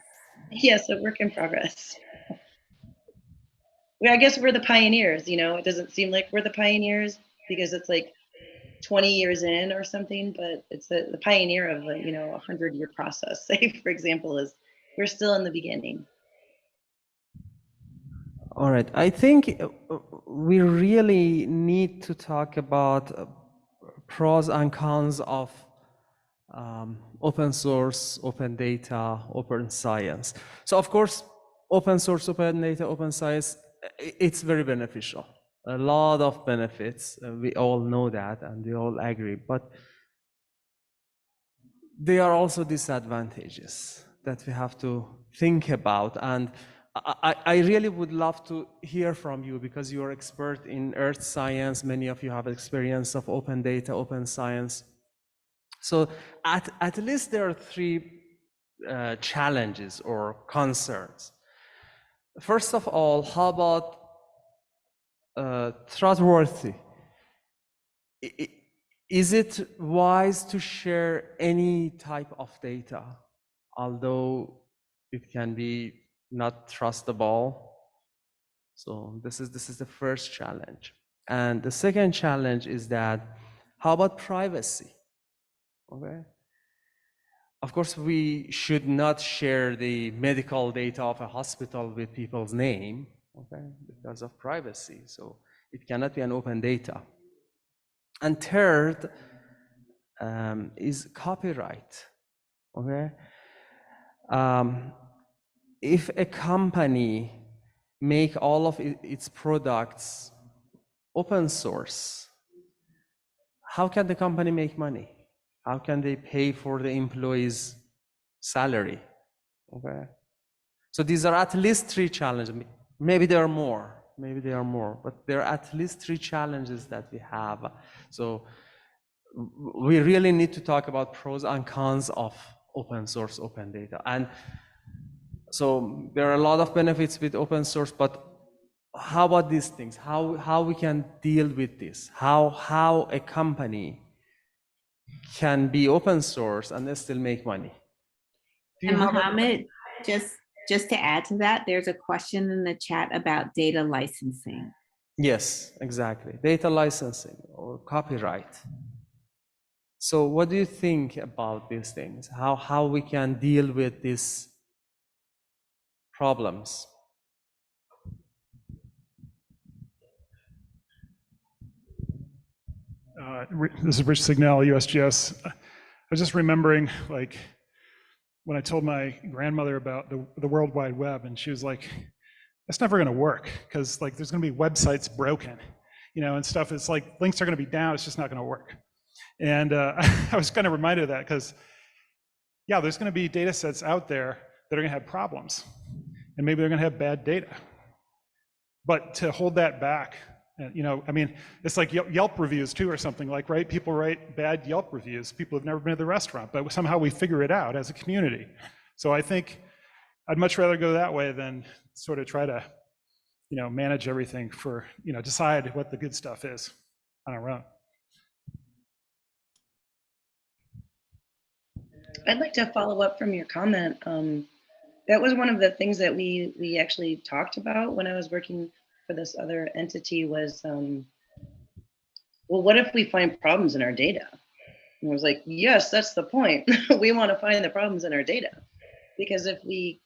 Yes, a work in progress. I guess we're the pioneers. It doesn't seem like we're the pioneers because it's like 20 years in or something, but it's the pioneer of a 100-year process. Say, for example, is we're still in the beginning. All right, I think we really need to talk about pros and cons of open source, open data, open science. So of course, open source, open data, open science, it's very beneficial. A lot of benefits, we all know that and we all agree, but there are also disadvantages that we have to think about. And I really would love to hear from you because you're expert in earth science. Many of you have experience of open data, open science. So at least there are three challenges or concerns. First of all, how about trustworthy? Is it wise to share any type of data, although it can be not trustable? So this is the first challenge. And the second challenge is that, how about privacy? Okay. Of course, we should not share the medical data of a hospital with people's name, okay, because of privacy. So it cannot be an open data. And third is copyright. Okay. If a company make all of its products open source, how can the company make money? How can they pay for the employees' salary? Okay. So these are at least three challenges. Maybe there are more. Maybe there are more, but there are at least three challenges that we have. So we really need to talk about pros and cons of open source, open data. And so there are a lot of benefits with open source, but how about these things? How we can deal with this? How a company can be open source and still make money? And Mohammed, just to add to that, there's a question in the chat about data licensing. Yes, exactly. Data licensing or copyright. So what do you think about these things? How we can deal with these problems? This is Rich Signal, USGS. I was just remembering, like, when I told my grandmother about the World Wide Web, and she was like, that's never going to work, because like there's going to be websites broken, and stuff. It's like links are going to be down. It's just not going to work. And I was kind of reminded of that because, yeah, there's going to be data sets out there that are going to have problems, and maybe they're going to have bad data. But to hold that back, I mean, it's like Yelp reviews too, or something like, right? People write bad Yelp reviews. People have never been to the restaurant, but somehow we figure it out as a community. So I think I'd much rather go that way than sort of try to, manage everything for, decide what the good stuff is on our own. I'd like to follow up from your comment. That was one of the things that we actually talked about when I was working for this other entity was, well, what if we find problems in our data? And I was like, yes, that's the point. We want to find the problems in our data, because if we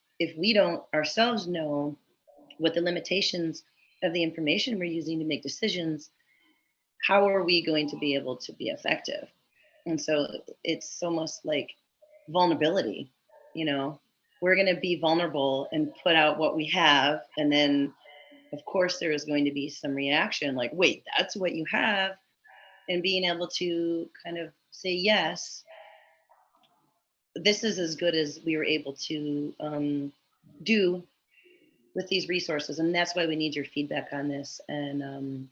don't ourselves know what the limitations of the information we're using to make decisions, how are we going to be able to be effective? And so it's almost like vulnerability, we're going to be vulnerable and put out what we have. And then, of course, there is going to be some reaction like, wait, that's what you have. And being able to kind of say, yes, this is as good as we were able to do with these resources. And that's why we need your feedback on this. And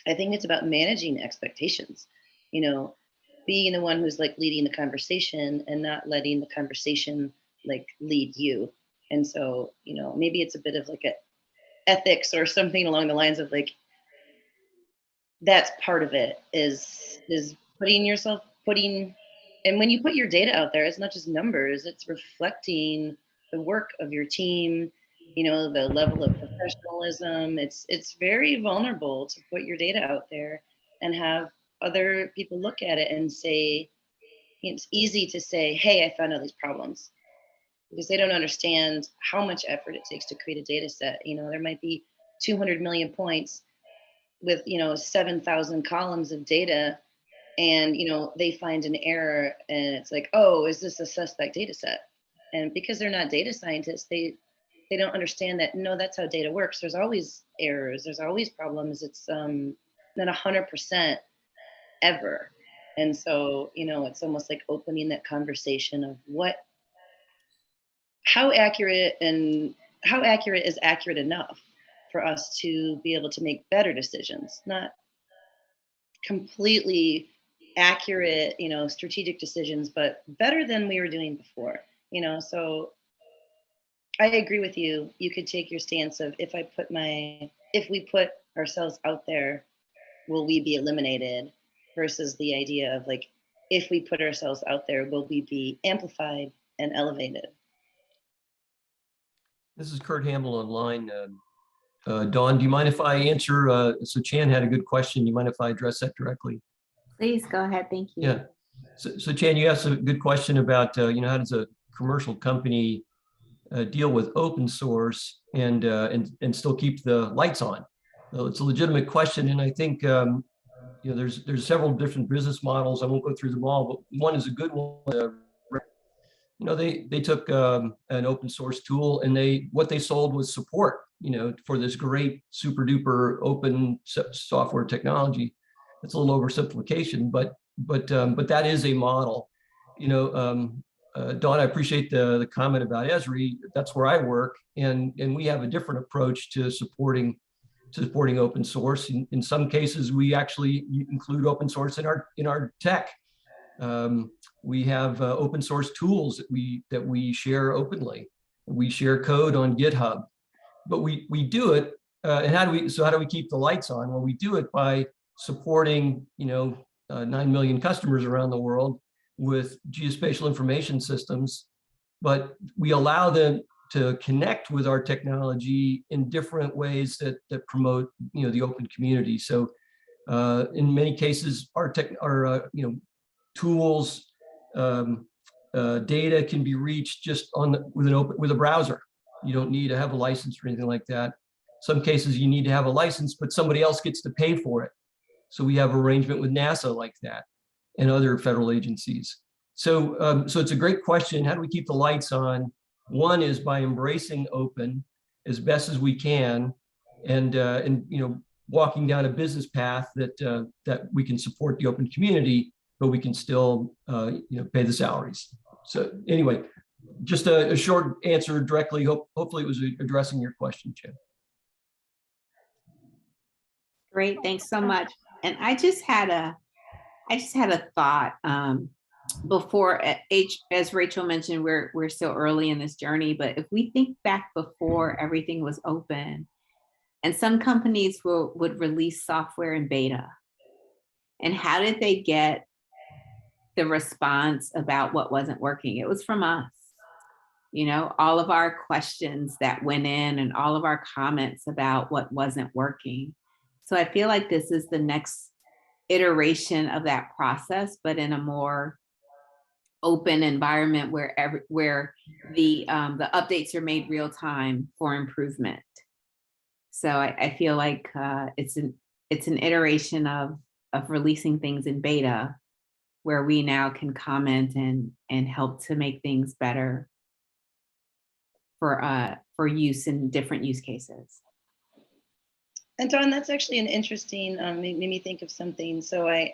I think it's about managing expectations, being the one who's like leading the conversation and not letting the conversation like lead you. And so, maybe it's a bit of like a ethics or something along the lines of like, that's part of it is putting, and when you put your data out there, it's not just numbers, it's reflecting the work of your team, the level of professionalism. It's very vulnerable to put your data out there and have other people look at it and say, it's easy to say, hey, I found all these problems, because they don't understand how much effort it takes to create a data set. There might be 200 million points with 7,000 columns of data, and they find an error and it's like, oh, is this a suspect data set? And because they're not data scientists, they don't understand that, no, that's how data works. There's always errors, there's always problems. It's not 100% ever. And so it's almost like opening that conversation of how accurate and how accurate is accurate enough for us to be able to make better decisions, not completely accurate, strategic decisions, but better than we were doing before, so I agree with you. You could take your stance of if we put ourselves out there, will we be eliminated versus the idea of like, if we put ourselves out there, will we be amplified and elevated? This is Kurt Hamel online. Dawn, do you mind if I answer? So Chan had a good question. Do you mind if I address that directly? Please go ahead. Thank you. Yeah. So Chan, you asked a good question about, how does a commercial company deal with open source and still keep the lights on? So it's a legitimate question, and I think there's several different business models. I won't go through them all, but one is a good one. They took an open source tool, and what they sold was support, for this great super duper open software technology. It's a little oversimplification, but that is a model. Dawn, I appreciate the comment about Esri. That's where I work, and we have a different approach to supporting open source. In some cases, we actually include open source in our tech. We have open source tools that we share openly. We share code on GitHub, but we do it. And how do we keep the lights on? Well, we do it by supporting 9 million customers around the world with geospatial information systems, but we allow them to connect with our technology in different ways that promote the open community. So in many cases, our tools, data can be reached just with a browser. You don't need to have a license or anything like that. Some cases you need to have a license, but somebody else gets to pay for it. So we have arrangement with NASA like that and other federal agencies. So it's a great question. How do we keep the lights on? One is by embracing open as best as we can, and walking down a business path that we can support the open community, but we can still pay the salaries. So anyway, just a short answer directly. Hopefully it was addressing your question, Chad. Great, thanks so much. And I just had a thought before. As Rachel mentioned, we're still early in this journey, but if we think back before everything was open, and some companies would release software in beta, and how did they get the response about what wasn't working? It was from us. All of our questions that went in and all of our comments about what wasn't working. So I feel like this is the next iteration of that process, but in a more open environment where the updates are made real time for improvement. So I feel like it's an iteration of releasing things in beta, where we now can comment and help to make things better for use in different use cases. And Dawn, that's actually an interesting, made me think of something. So I've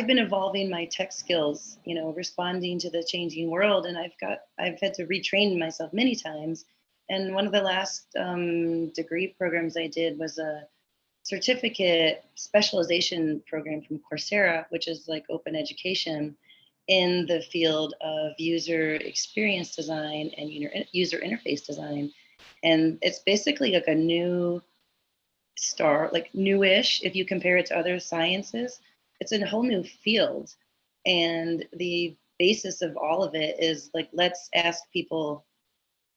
been evolving my tech skills, responding to the changing world, and I've had to retrain myself many times. And one of the last degree programs I did was a certificate specialization program from Coursera, which is like open education in the field of user experience design and user interface design. And it's basically like a new newish, if you compare it to other sciences. It's a whole new field. And the basis of all of it is like, let's ask people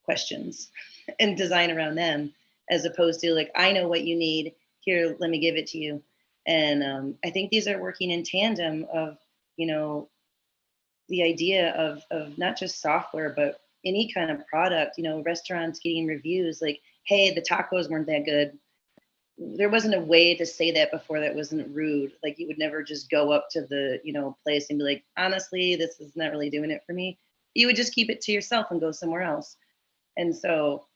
questions and design around them, as opposed to like, I know what you need, here, let me give it to you. And I think these are working in tandem of, the idea of not just software, but any kind of product, restaurants getting reviews like, hey, the tacos weren't that good. There wasn't a way to say that before that wasn't rude. Like, you would never just go up to the, place and be like, honestly, this is not really doing it for me. You would just keep it to yourself and go somewhere else. And so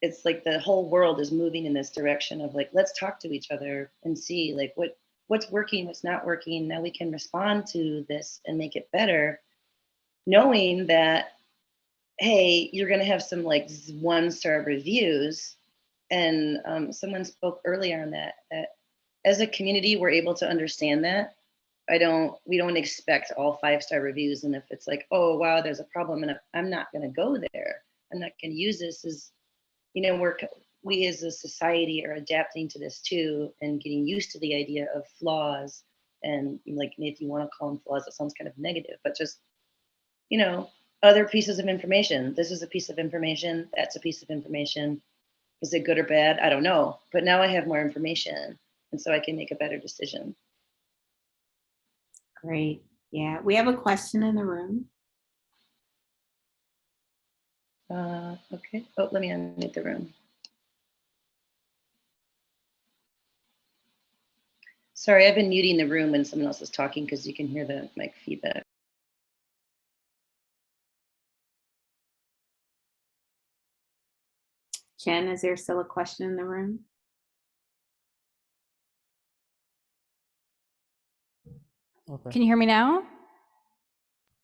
it's like the whole world is moving in this direction of like, let's talk to each other and see like what's working, what's not working. Now we can respond to this and make it better, knowing that hey, you're going to have some like 1-star reviews. And someone spoke earlier on that as a community, we're able to understand that. We don't expect all 5-star reviews. And if it's like, oh, wow, there's a problem and I'm not going to go there, I'm not going to use this, as, we as a society are adapting to this too and getting used to the idea of flaws. And like, if you want to call them flaws, it sounds kind of negative, but just, other pieces of information. This is a piece of information. That's a piece of information. Is it good or bad? I don't know. But now I have more information. And so I can make a better decision. Great. Yeah, we have a question in the room. Okay. Oh, let me unmute the room. Sorry, I've been muting the room when someone else is talking because you can hear the mic feedback. Jen, is there still a question in the room? Okay. Can you hear me now?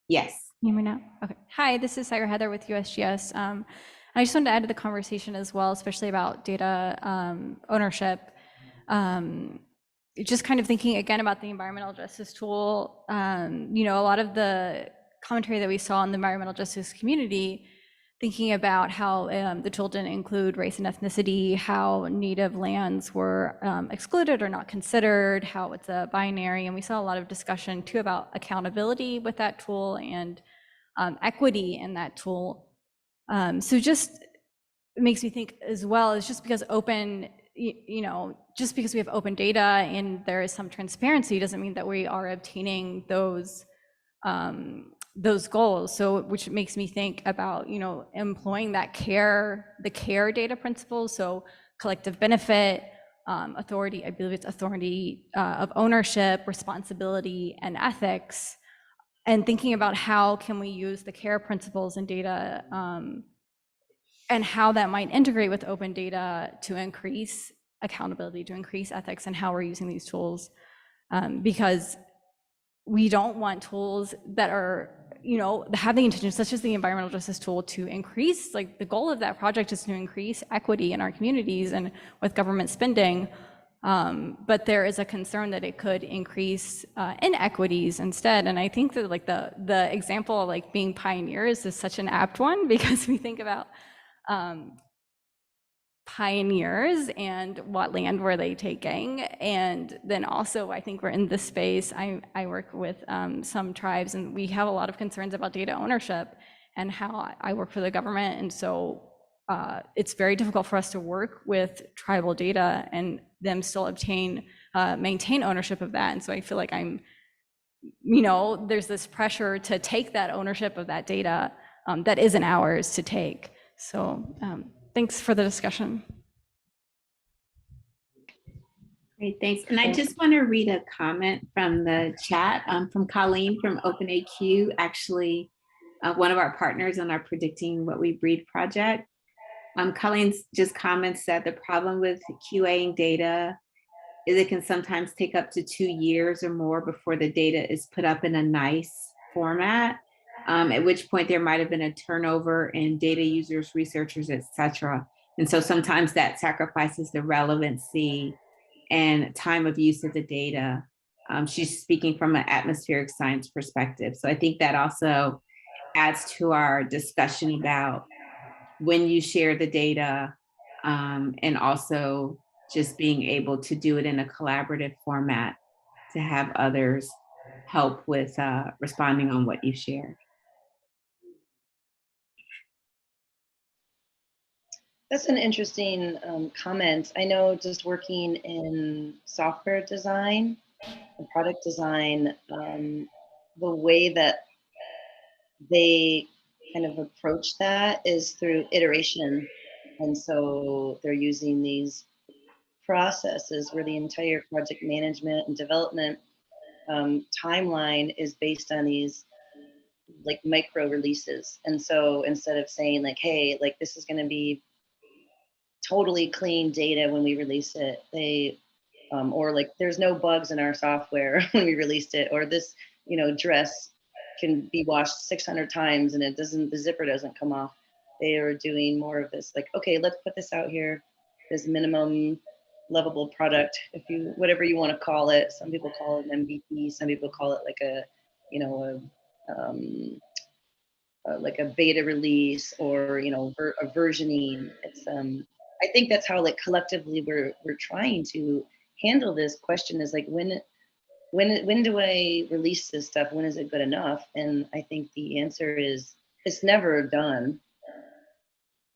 Yes. Can you hear me now? Okay. Hi, this is Sarah Heather with USGS. I just wanted to add to the conversation as well, especially about data ownership. Just kind of thinking again about the environmental justice tool. A lot of the commentary that we saw in the environmental justice community, thinking about how the tool didn't include race and ethnicity, how native lands were excluded or not considered, how it's a binary. And we saw a lot of discussion too about accountability with that tool and equity in that tool. So just it makes me think as well, is just because just because we have open data and there is some transparency doesn't mean that we are obtaining those goals. So which makes me think about, employing the care data principles. So collective benefit, authority, I believe it's authority of ownership, responsibility, and ethics, and thinking about how can we use the care principles and data and how that might integrate with open data to increase accountability, to increase ethics, and how we're using these tools. Because we don't want tools that are, have the intention, such as the environmental justice tool, to increase, like the goal of that project is to increase equity in our communities and with government spending. But there is a concern that it could increase inequities instead. And I think that like the example of like being pioneers is such an apt one, because we think about pioneers and what land were they taking. And then also I think we're in this space, I work with some tribes, and we have a lot of concerns about data ownership and how I work for the government. And so it's very difficult for us to work with tribal data and them still maintain ownership of that. And so I feel like there's this pressure to take that ownership of that data that isn't ours to take. So thanks for the discussion. Great, thanks. And I just want to read a comment from the chat from Colleen from OpenAQ, actually one of our partners on our Predicting What We Breed project. Colleen's just comments that the problem with QAing data is it can sometimes take up to 2 years or more before the data is put up in a nice format, at which point there might have been a turnover in data users, researchers, etc. And so sometimes that sacrifices the relevancy and time of use of the data. She's speaking from an atmospheric science perspective. So I think that also adds to our discussion about when you share the data, and also just being able to do it in a collaborative format to have others help with responding on what you shared. That's an interesting comment. I know just working in software design and product design, the way that they kind of approach that is through iteration. And so they're using these processes where the entire project management and development timeline is based on these like micro releases. And so instead of saying like, hey, like this is going to be totally clean data when we release it, or like there's no bugs in our software when we released it, or this dress can be washed 600 times and the zipper doesn't come off. They are doing more of this, like, okay, let's put this out here, this minimum lovable product, whatever you want to call it. Some people call it an MVP, some people call it like a, like a beta release, or a versioning. It's I think that's how, like, collectively we're trying to handle this question, is like, when do I release this stuff? When is it good enough? And I think the answer is it's never done,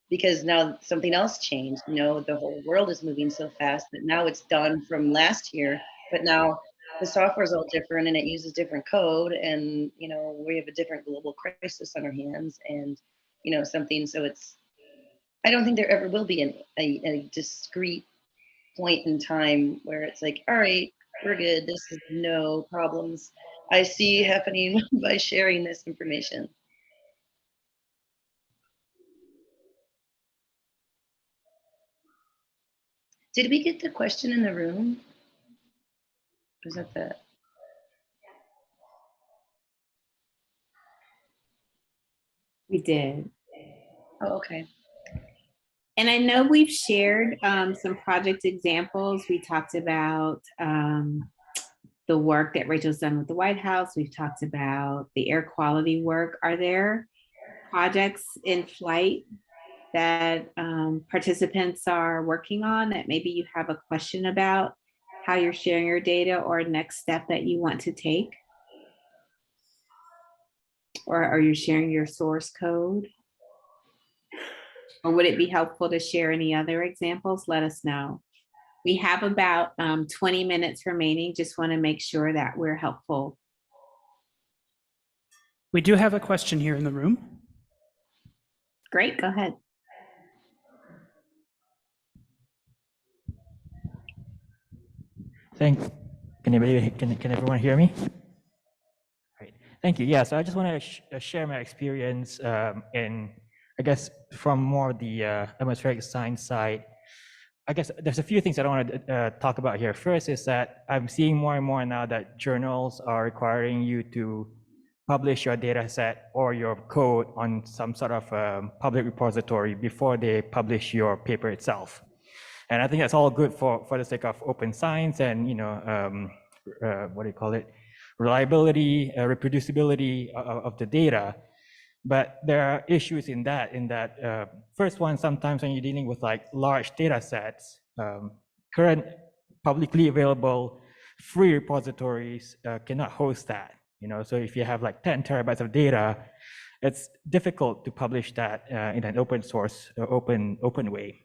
because now something else changed. The whole world is moving so fast that now it's done from last year, but now the software is all different and it uses different code, and we have a different global crisis on our hands, and something. So I don't think there ever will be a discrete point in time where it's like, all right, we're good. This is no problems I see happening by sharing this information. Did we get the question in the room? Was that the? We did. Oh, okay. And I know we've shared some project examples. We talked about the work that Rachel's done with the White House. We've talked about the air quality work. Are there projects in flight that participants are working on that maybe you have a question about how you're sharing your data, or next step that you want to take? Or are you sharing your source code? Or would it be helpful to share any other examples? Let us know. We have about 20 minutes remaining. Just want to make sure that we're helpful. We do have a question here in the room. Great, go ahead. Thanks. Can everyone hear me? Great. Thank you. Yeah, so I just want to share my experience in, I guess, from more the atmospheric science side. I guess there's a few things that I want to talk about here. First is that I'm seeing more and more now that journals are requiring you to publish your data set or your code on some sort of public repository before they publish your paper itself. And I think that's all good for the sake of open science and, what do you call it? Reliability, reproducibility of the data. But there are issues in that first one, sometimes when you're dealing with like large data sets, current publicly available free repositories cannot host that. So if you have like 10 terabytes of data, it's difficult to publish that in an open source, open way.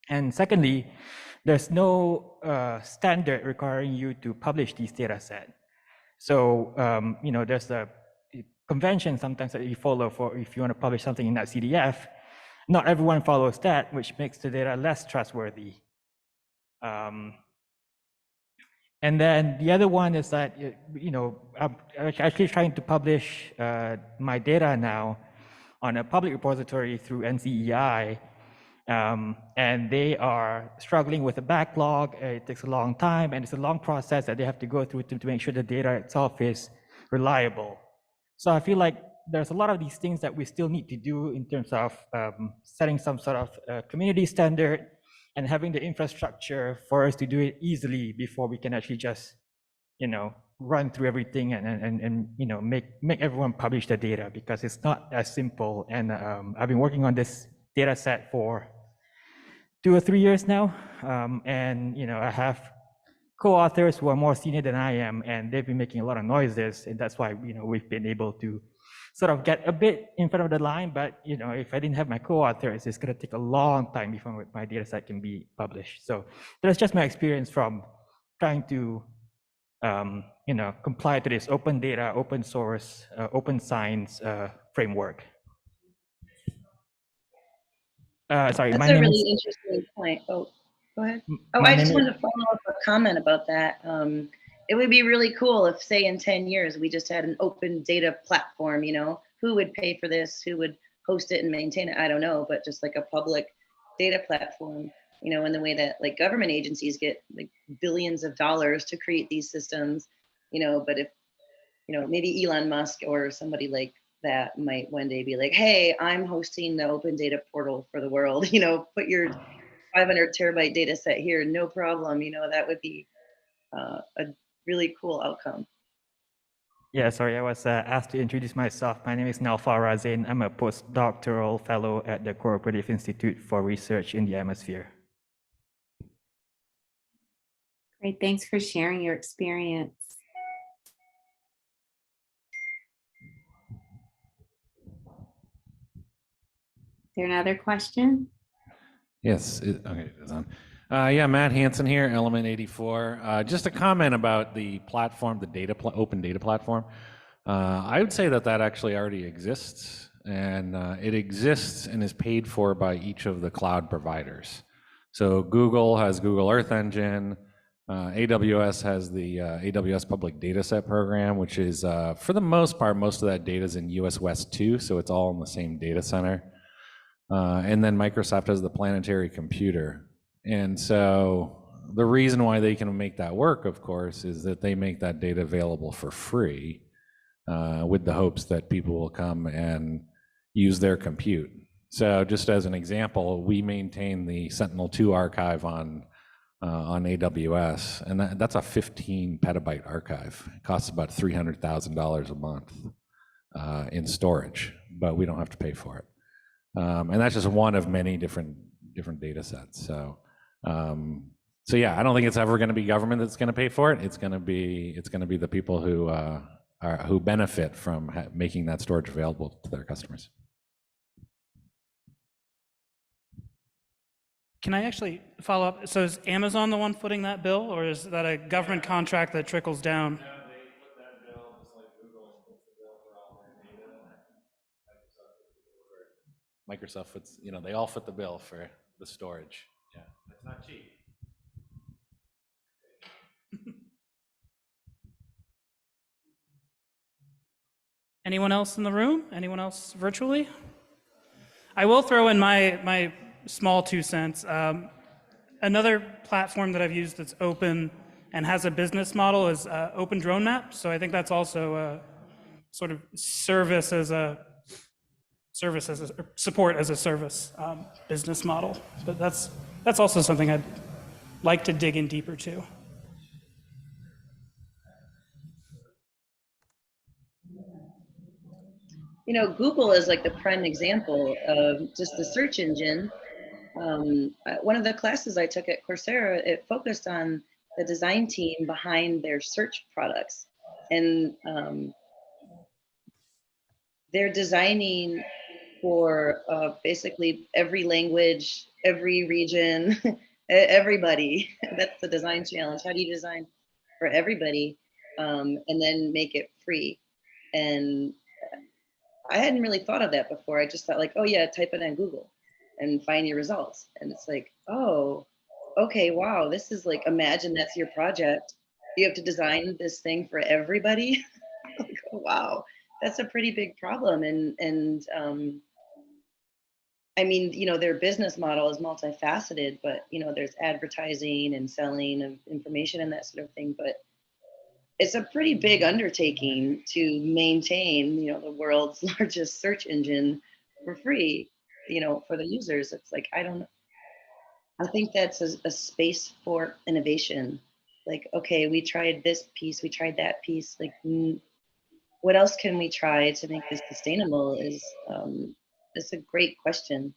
And secondly, there's no standard requiring you to publish these data set. So there's a convention sometimes that you follow for if you want to publish something in that CDF. Not everyone follows that, which makes the data less trustworthy. And then the other one is that, I'm actually trying to publish my data now on a public repository through NCEI, and they are struggling with a backlog. It takes a long time, and it's a long process that they have to go through to make sure the data itself is reliable. So I feel like there's a lot of these things that we still need to do in terms of setting some sort of community standard and having the infrastructure for us to do it easily before we can actually just, run through everything and make everyone publish the data, because it's not as simple. And I've been working on this data set for 2 or 3 years now, and I have co-authors who are more senior than I am, and they've been making a lot of noises, and that's why we've been able to sort of get a bit in front of the line. But if I didn't have my co-authors, it's going to take a long time before my data set can be published. So that's just my experience from trying to comply to this open data, open source, open science framework. Sorry, That's my a name really is interesting point. Oh, go ahead. Oh, I just wanted to follow up a comment about that. It would be really cool if, say, in 10 years, we just had an open data platform. Who would pay for this? Who would host it and maintain it? I don't know, but just like a public data platform, in the way that like government agencies get like billions of dollars to create these systems, but if maybe Elon Musk or somebody like that might one day be like, hey, I'm hosting the open data portal for the world, put your 500 terabyte data set here, no problem. That would be a really cool outcome. Yeah, sorry, I was asked to introduce myself. My name is Naufal Razin. I'm a postdoctoral fellow at the Cooperative Institute for Research in the Hemisphere. Great, thanks for sharing your experience. Is there another question? Yes, okay, it's on. Yeah, Matt Hansen here, Element 84. Just a comment about the platform, the open data platform. I would say that actually already exists, and it exists and is paid for by each of the cloud providers. So Google has Google Earth Engine, AWS has the AWS Public Dataset Program, which is, for the most part, most of that data is in US West 2, so it's all in the same data center. And then Microsoft has the Planetary Computer. And so the reason why they can make that work, of course, is that they make that data available for free with the hopes that people will come and use their compute. So just as an example, we maintain the Sentinel-2 archive on AWS, and that's a 15 petabyte archive. It costs about $300,000 a month in storage, but we don't have to pay for it. And that's just one of many different data sets. So yeah, I don't think it's ever going to be government that's going to pay for it. It's going to be the people who benefit from making that storage available to their customers. Can I actually follow up? So is Amazon the one footing that bill, or is that a government contract that trickles down? No, they put that bill just like Google puts the bill for all their data. Microsoft puts, they all foot the bill for the storage. Yeah, it's not cheap. Anyone else in the room? Anyone else virtually? I will throw in my small 2 cents. Another platform that I've used that's open and has a business model is Open Drone Map. So I think that's also a sort of support as a service business model. But that's also something I'd like to dig in deeper to. Google is like the prime example of just the search engine. One of the classes I took at Coursera, it focused on the design team behind their search products. And they're designing for basically every language, every region, everybody. That's the design challenge. How do you design for everybody and then make it free? And I hadn't really thought of that before. I just thought like, oh yeah, type it on Google and find your results. And it's like, oh, okay, wow, this is like, imagine that's your project. You have to design this thing for everybody. Like, oh, wow, that's a pretty big problem. And I mean, their business model is multifaceted, but there's advertising and selling of information and that sort of thing. But it's a pretty big undertaking to maintain, the world's largest search engine for free, for the users. It's like, I think that's a space for innovation. Like, okay, we tried this piece, we tried that piece. Like, what else can we try to make this sustainable is a great question.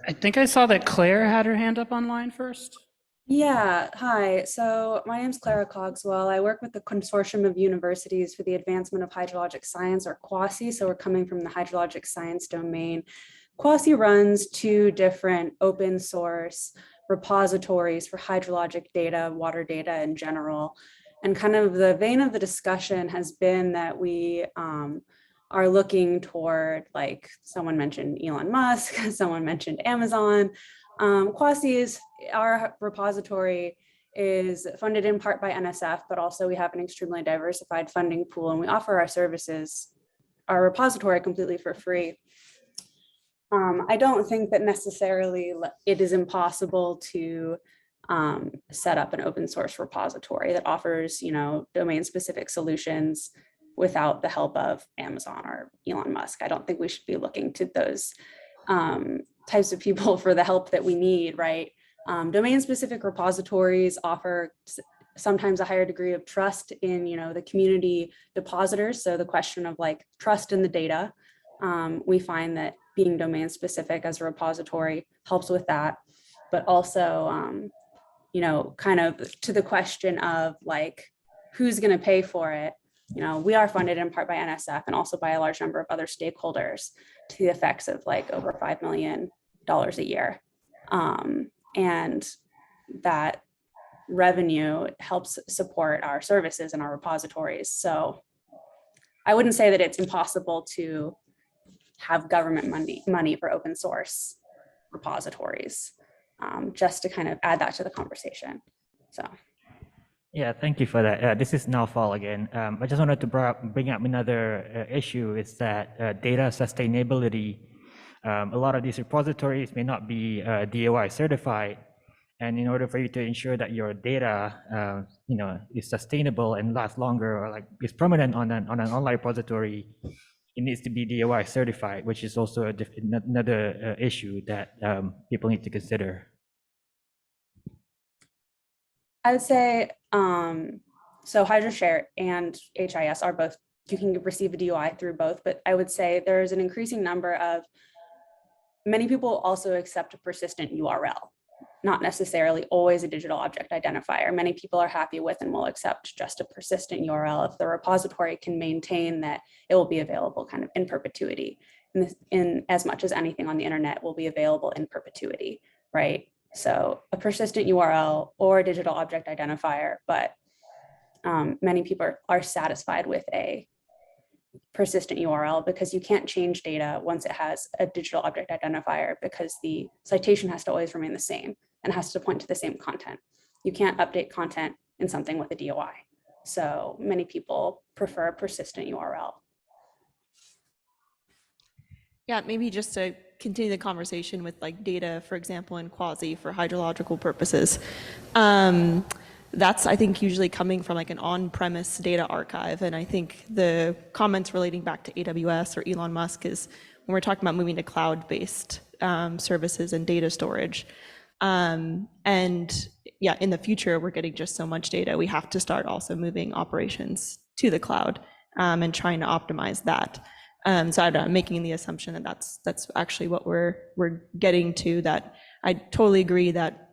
I think I saw that Claire had her hand up online first. Yeah, hi. So my name is Clara Cogswell. I work with the Consortium of Universities for the Advancement of Hydrologic Science, or QUASI. So we're coming from the hydrologic science domain. QUASI runs 2 different open source repositories for hydrologic data, water data in general. And kind of the vein of the discussion has been that we are looking toward, like someone mentioned Elon Musk, someone mentioned Amazon. QUASI, our repository, is funded in part by NSF, but also we have an extremely diversified funding pool, and we offer our services, our repository, completely for free. I don't think that necessarily it is impossible to set up an open source repository that offers, domain specific solutions without the help of Amazon or Elon Musk. I don't think we should be looking to those types of people for the help that we need, right? Domain specific repositories offer sometimes a higher degree of trust in, the community depositors. So the question of like trust in the data, we find that being domain specific as a repository helps with that, but also, kind of to the question of like, who's going to pay for it? We are funded in part by NSF and also by a large number of other stakeholders to the effects of like over $5 million a year. And that revenue helps support our services and our repositories. So I wouldn't say that it's impossible to have government money for open source repositories, just to kind of add that to the conversation. So. Yeah, thank you for that. This is Naufal again. I just wanted to bring up another issue is that data sustainability. A lot of these repositories may not be DOI certified. And in order for you to ensure that your data, is sustainable and lasts longer or like is permanent on an online repository, it needs to be DOI certified, which is also another issue that people need to consider. I would say, so HydroShare and HIS are both, you can receive a DOI through both, but I would say there's an increasing number of, many people also accept a persistent URL, not necessarily always a digital object identifier. Many people are happy with and will accept just a persistent URL if the repository can maintain that it will be available kind of in perpetuity, in as much as anything on the internet will be available in perpetuity, right? So a persistent URL or a digital object identifier, but many people are satisfied with a persistent URL because you can't change data once it has a digital object identifier because the citation has to always remain the same and has to point to the same content. You can't update content in something with a DOI. So many people prefer a persistent URL. Yeah, maybe just to continue the conversation with like data, for example, in Quasi for hydrological purposes. That's, I think, usually coming from like an on-premise data archive. And I think the comments relating back to AWS or Elon Musk is when we're talking about moving to cloud-based services and data storage. And yeah, in the future, we're getting just so much data. We have to start also moving operations to the cloud and trying to optimize that. So I'm making the assumption that that's actually what we're getting to. That I totally agree that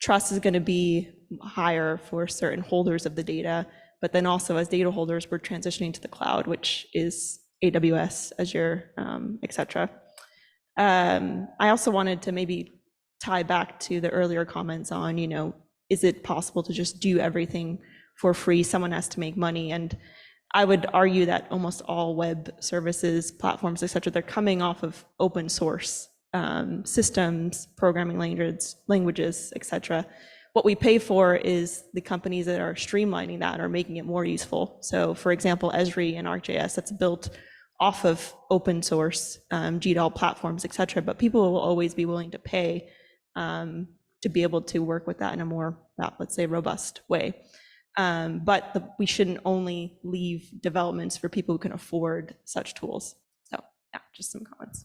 trust is going to be higher for certain holders of the data, but then also as data holders, we're transitioning to the cloud, which is AWS, Azure, et cetera. I also wanted to maybe tie back to the earlier comments on, is it possible to just do everything for free? Someone has to make money. And I would argue that almost all web services, platforms, et cetera, they're coming off of open source systems, programming languages, et cetera. What we pay for is the companies that are streamlining that or making it more useful. So for example, Esri and ArcGIS, that's built off of open source GDAL platforms, et cetera, but people will always be willing to pay to be able to work with that in a more, let's say, robust way. But we shouldn't only leave developments for people who can afford such tools. So yeah, just some comments.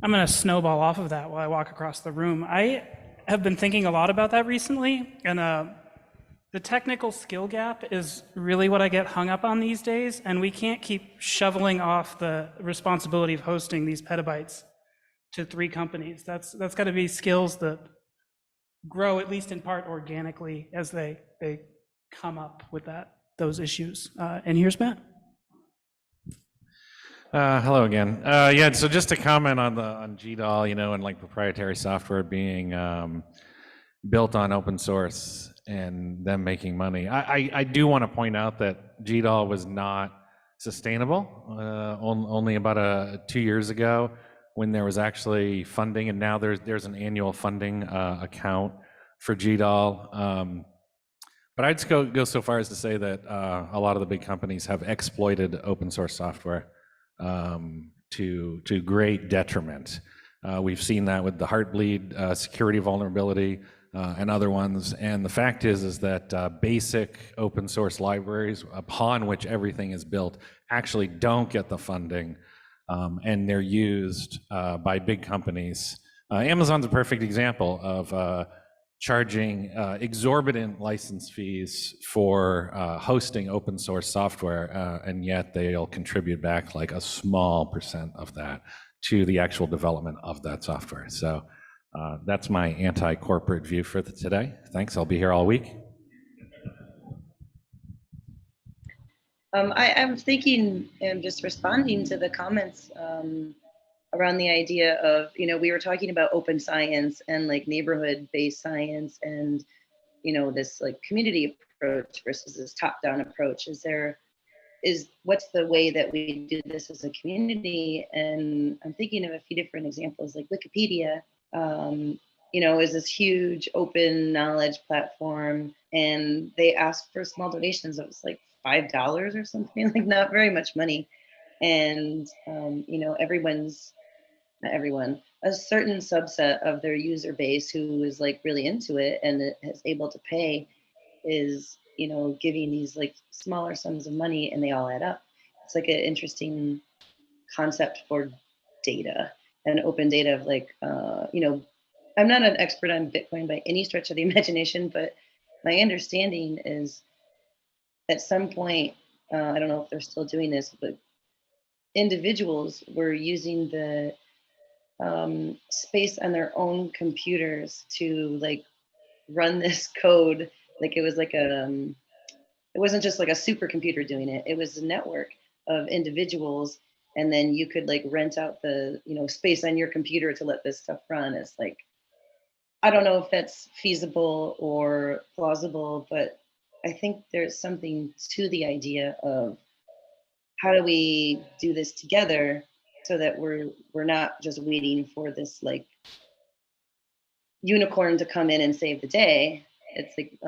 I'm going to snowball off of that while I walk across the room. I have been thinking a lot about that recently, and the technical skill gap is really what I get hung up on these days, and we can't keep shoveling off the responsibility of hosting these petabytes to 3 companies. That's got to be skills that grow, at least in part, organically as they come up with those issues. And here's Matt. Hello again. Yeah, so just to comment on GDAL, and like proprietary software being built on open source and them making money. I do want to point out that GDAL was not sustainable only about 2 years ago when there was actually funding, and now there's an annual funding account for GDAL. But I'd go so far as to say that a lot of the big companies have exploited open source software to great detriment. We've seen that with the Heartbleed security vulnerability and other ones. And the fact is that basic open source libraries upon which everything is built actually don't get the funding, and they're used by big companies. Amazon's a perfect example of charging exorbitant license fees for hosting open source software, and yet they'll contribute back like a small percent of that to the actual development of that software. So that's my anti-corporate view for today. Thanks, I'll be here all week. I'm thinking and just responding to the comments around the idea of, we were talking about open science and like neighborhood-based science and, this like community approach versus this top-down approach. What's the way that we do this as a community? And I'm thinking of a few different examples, like Wikipedia, is this huge open knowledge platform, and they ask for small donations. It was like $5 or something, like not very much money. And, not everyone, a certain subset of their user base who is like really into it and is able to pay is, giving these like smaller sums of money, and they all add up. It's like an interesting concept for data and open data of like, I'm not an expert on Bitcoin by any stretch of the imagination, but my understanding is at some point, I don't know if they're still doing this, but individuals were using the space on their own computers to like run this code. Like it was like it wasn't just like a supercomputer doing it. It was a network of individuals, and then you could like rent out the space on your computer to let this stuff run. It's like, I don't know if that's feasible or plausible, but I think there's something to the idea of how do we do this together so that we're not just waiting for this like unicorn to come in and save the day. It's like,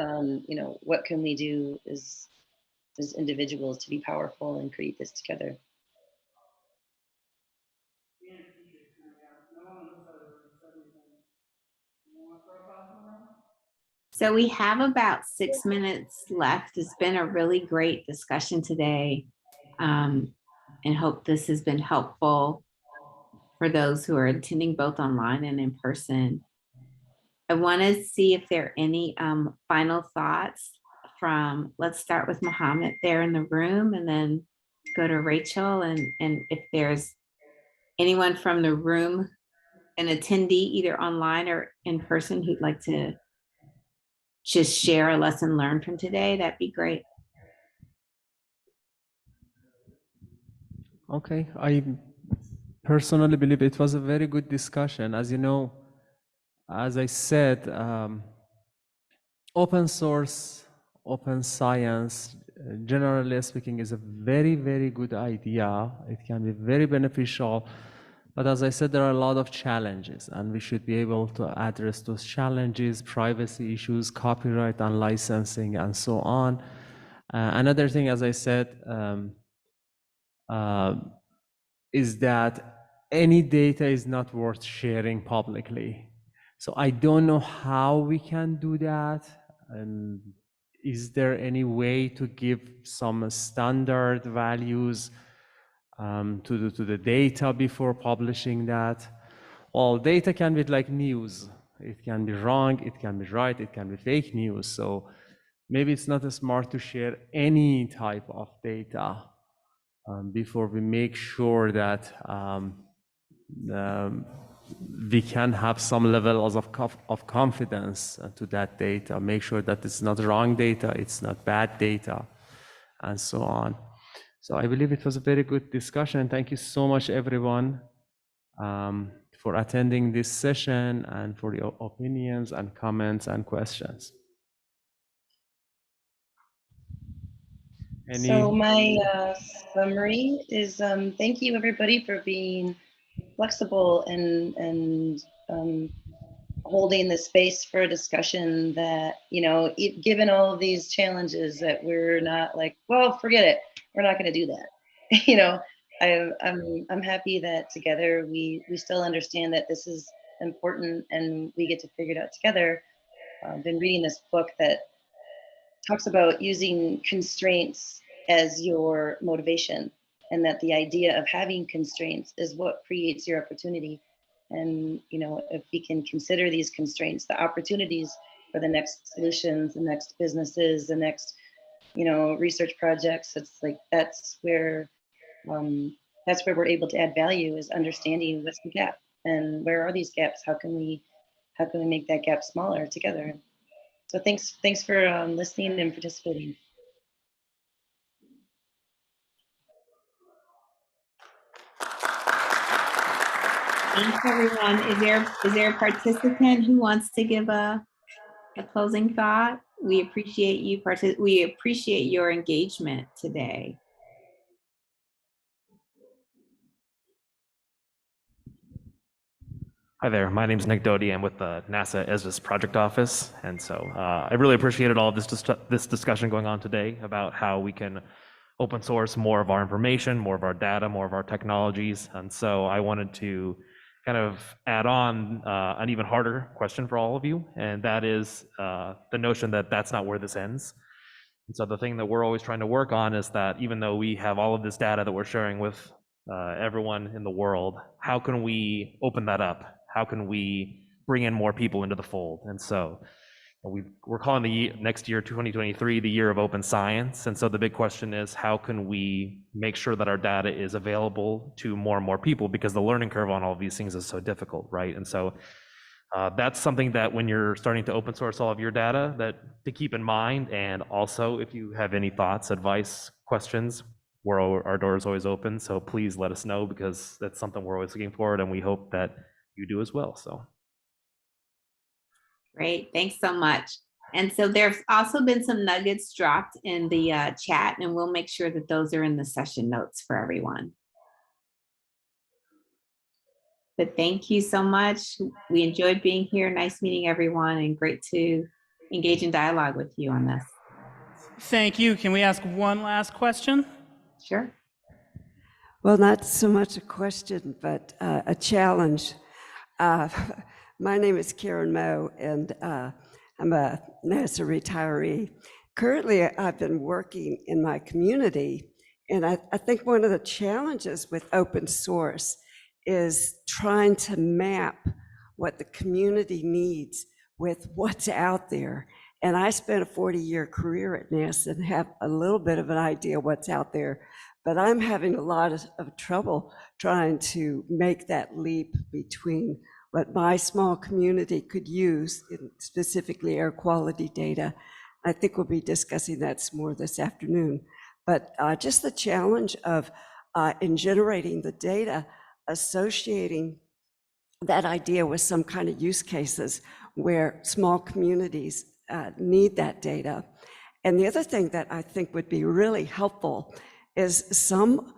what can we do as individuals to be powerful and create this together? So we have about 6 minutes left. It's been a really great discussion today, and hope this has been helpful for those who are attending both online and in person. I want to see if there are any final thoughts from, let's start with Mohammed there in the room and then go to Rachel, and if there's anyone from the room, an attendee either online or in person, who'd like to just share a lesson learned from today, that'd be great. Okay, I personally believe it was a very good discussion. As you know, as I said, open source, open science, generally speaking, is a very, very good idea. It can be very beneficial. But as I said, there are a lot of challenges, and we should be able to address those challenges, privacy issues, copyright and licensing, and so on. Another thing, as I said, is that any data is not worth sharing publicly. So I don't know how we can do that. And is there any way to give some standard values to the data before publishing that? Well, data can be like news. It can be wrong, it can be right, it can be fake news. So maybe it's not smart to share any type of data before we make sure that we can have some levels of confidence to that data, make sure that it's not wrong data, it's not bad data, and so on. So I believe it was a very good discussion. Thank you so much, everyone, for attending this session and for your opinions and comments and questions. So my summary is thank you everybody for being flexible and holding the space for a discussion that, given all of these challenges, that we're not like, well, forget it, we're not going to do that. I'm happy that together we still understand that this is important and we get to figure it out together. I've been reading this book that talks about using constraints as your motivation, and that the idea of having constraints is what creates your opportunity. And if we can consider these constraints the opportunities for the next solutions, the next businesses, the next research projects, it's like that's where we're able to add value, is understanding what's the gap and where are these gaps, how can we make that gap smaller together. So thanks for listening and participating. Thanks, everyone. Is there a participant who wants to give a closing thought? We appreciate you. We appreciate your engagement today. Hi there, my name is Nick Doty. I'm with the NASA ESDIS Project Office. And so I really appreciated all of this discussion going on today about how we can open source more of our information, more of our data, more of our technologies. And so I wanted to kind of add on an even harder question for all of you. And that is the notion that that's not where this ends. And so the thing that we're always trying to work on is that even though we have all of this data that we're sharing with everyone in the world, how can we open that up? How can we bring in more people into the fold? And so we're calling the next year, 2023, the year of open science. And so the big question is, how can we make sure that our data is available to more and more people? Because the learning curve on all of these things is so difficult, right? And so that's something that when you're starting to open source all of your data, that to keep in mind. And also, if you have any thoughts, advice, questions, our door is always open. So please let us know, because that's something we're always looking forward, and we hope that you do as well. So great, thanks so much. And so there's also been some nuggets dropped in the chat, and we'll make sure that those are in the session notes for everyone. But thank you so much. We enjoyed being here. Nice meeting everyone, and great to engage in dialogue with you on this. Thank you. Can we ask one last question? Sure. Well, not so much a question, but a challenge. My name is Karen Moe, and I'm a NASA retiree. Currently, I've been working in my community, and I think one of the challenges with open source is trying to map what the community needs with what's out there. And I spent a 40-year career at NASA and have a little bit of an idea what's out there, but I'm having a lot of trouble trying to make that leap between what my small community could use, specifically air quality data. I think we'll be discussing that some more this afternoon. But just the challenge of in generating the data, associating that idea with some kind of use cases where small communities need that data. And the other thing that I think would be really helpful is some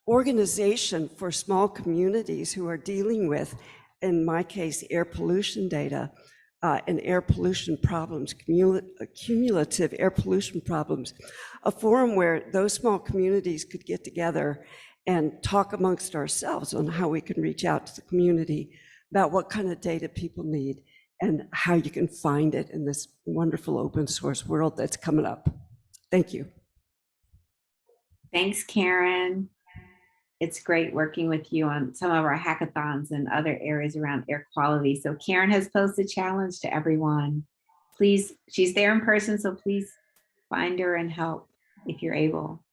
organization for small communities who are dealing with, in my case, air pollution data and air pollution problems, cumulative air pollution problems, a forum where those small communities could get together and talk amongst ourselves on how we can reach out to the community about what kind of data people need and how you can find it in this wonderful open source world that's coming up. Thank you. Thanks, Karen. It's great working with you on some of our hackathons and other areas around air quality. So Karen has posed a challenge to everyone. Please, she's there in person, so please find her and help if you're able.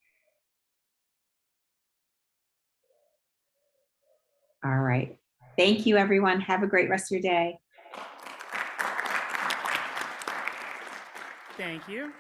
All right. Thank you, everyone. Have a great rest of your day. Thank you.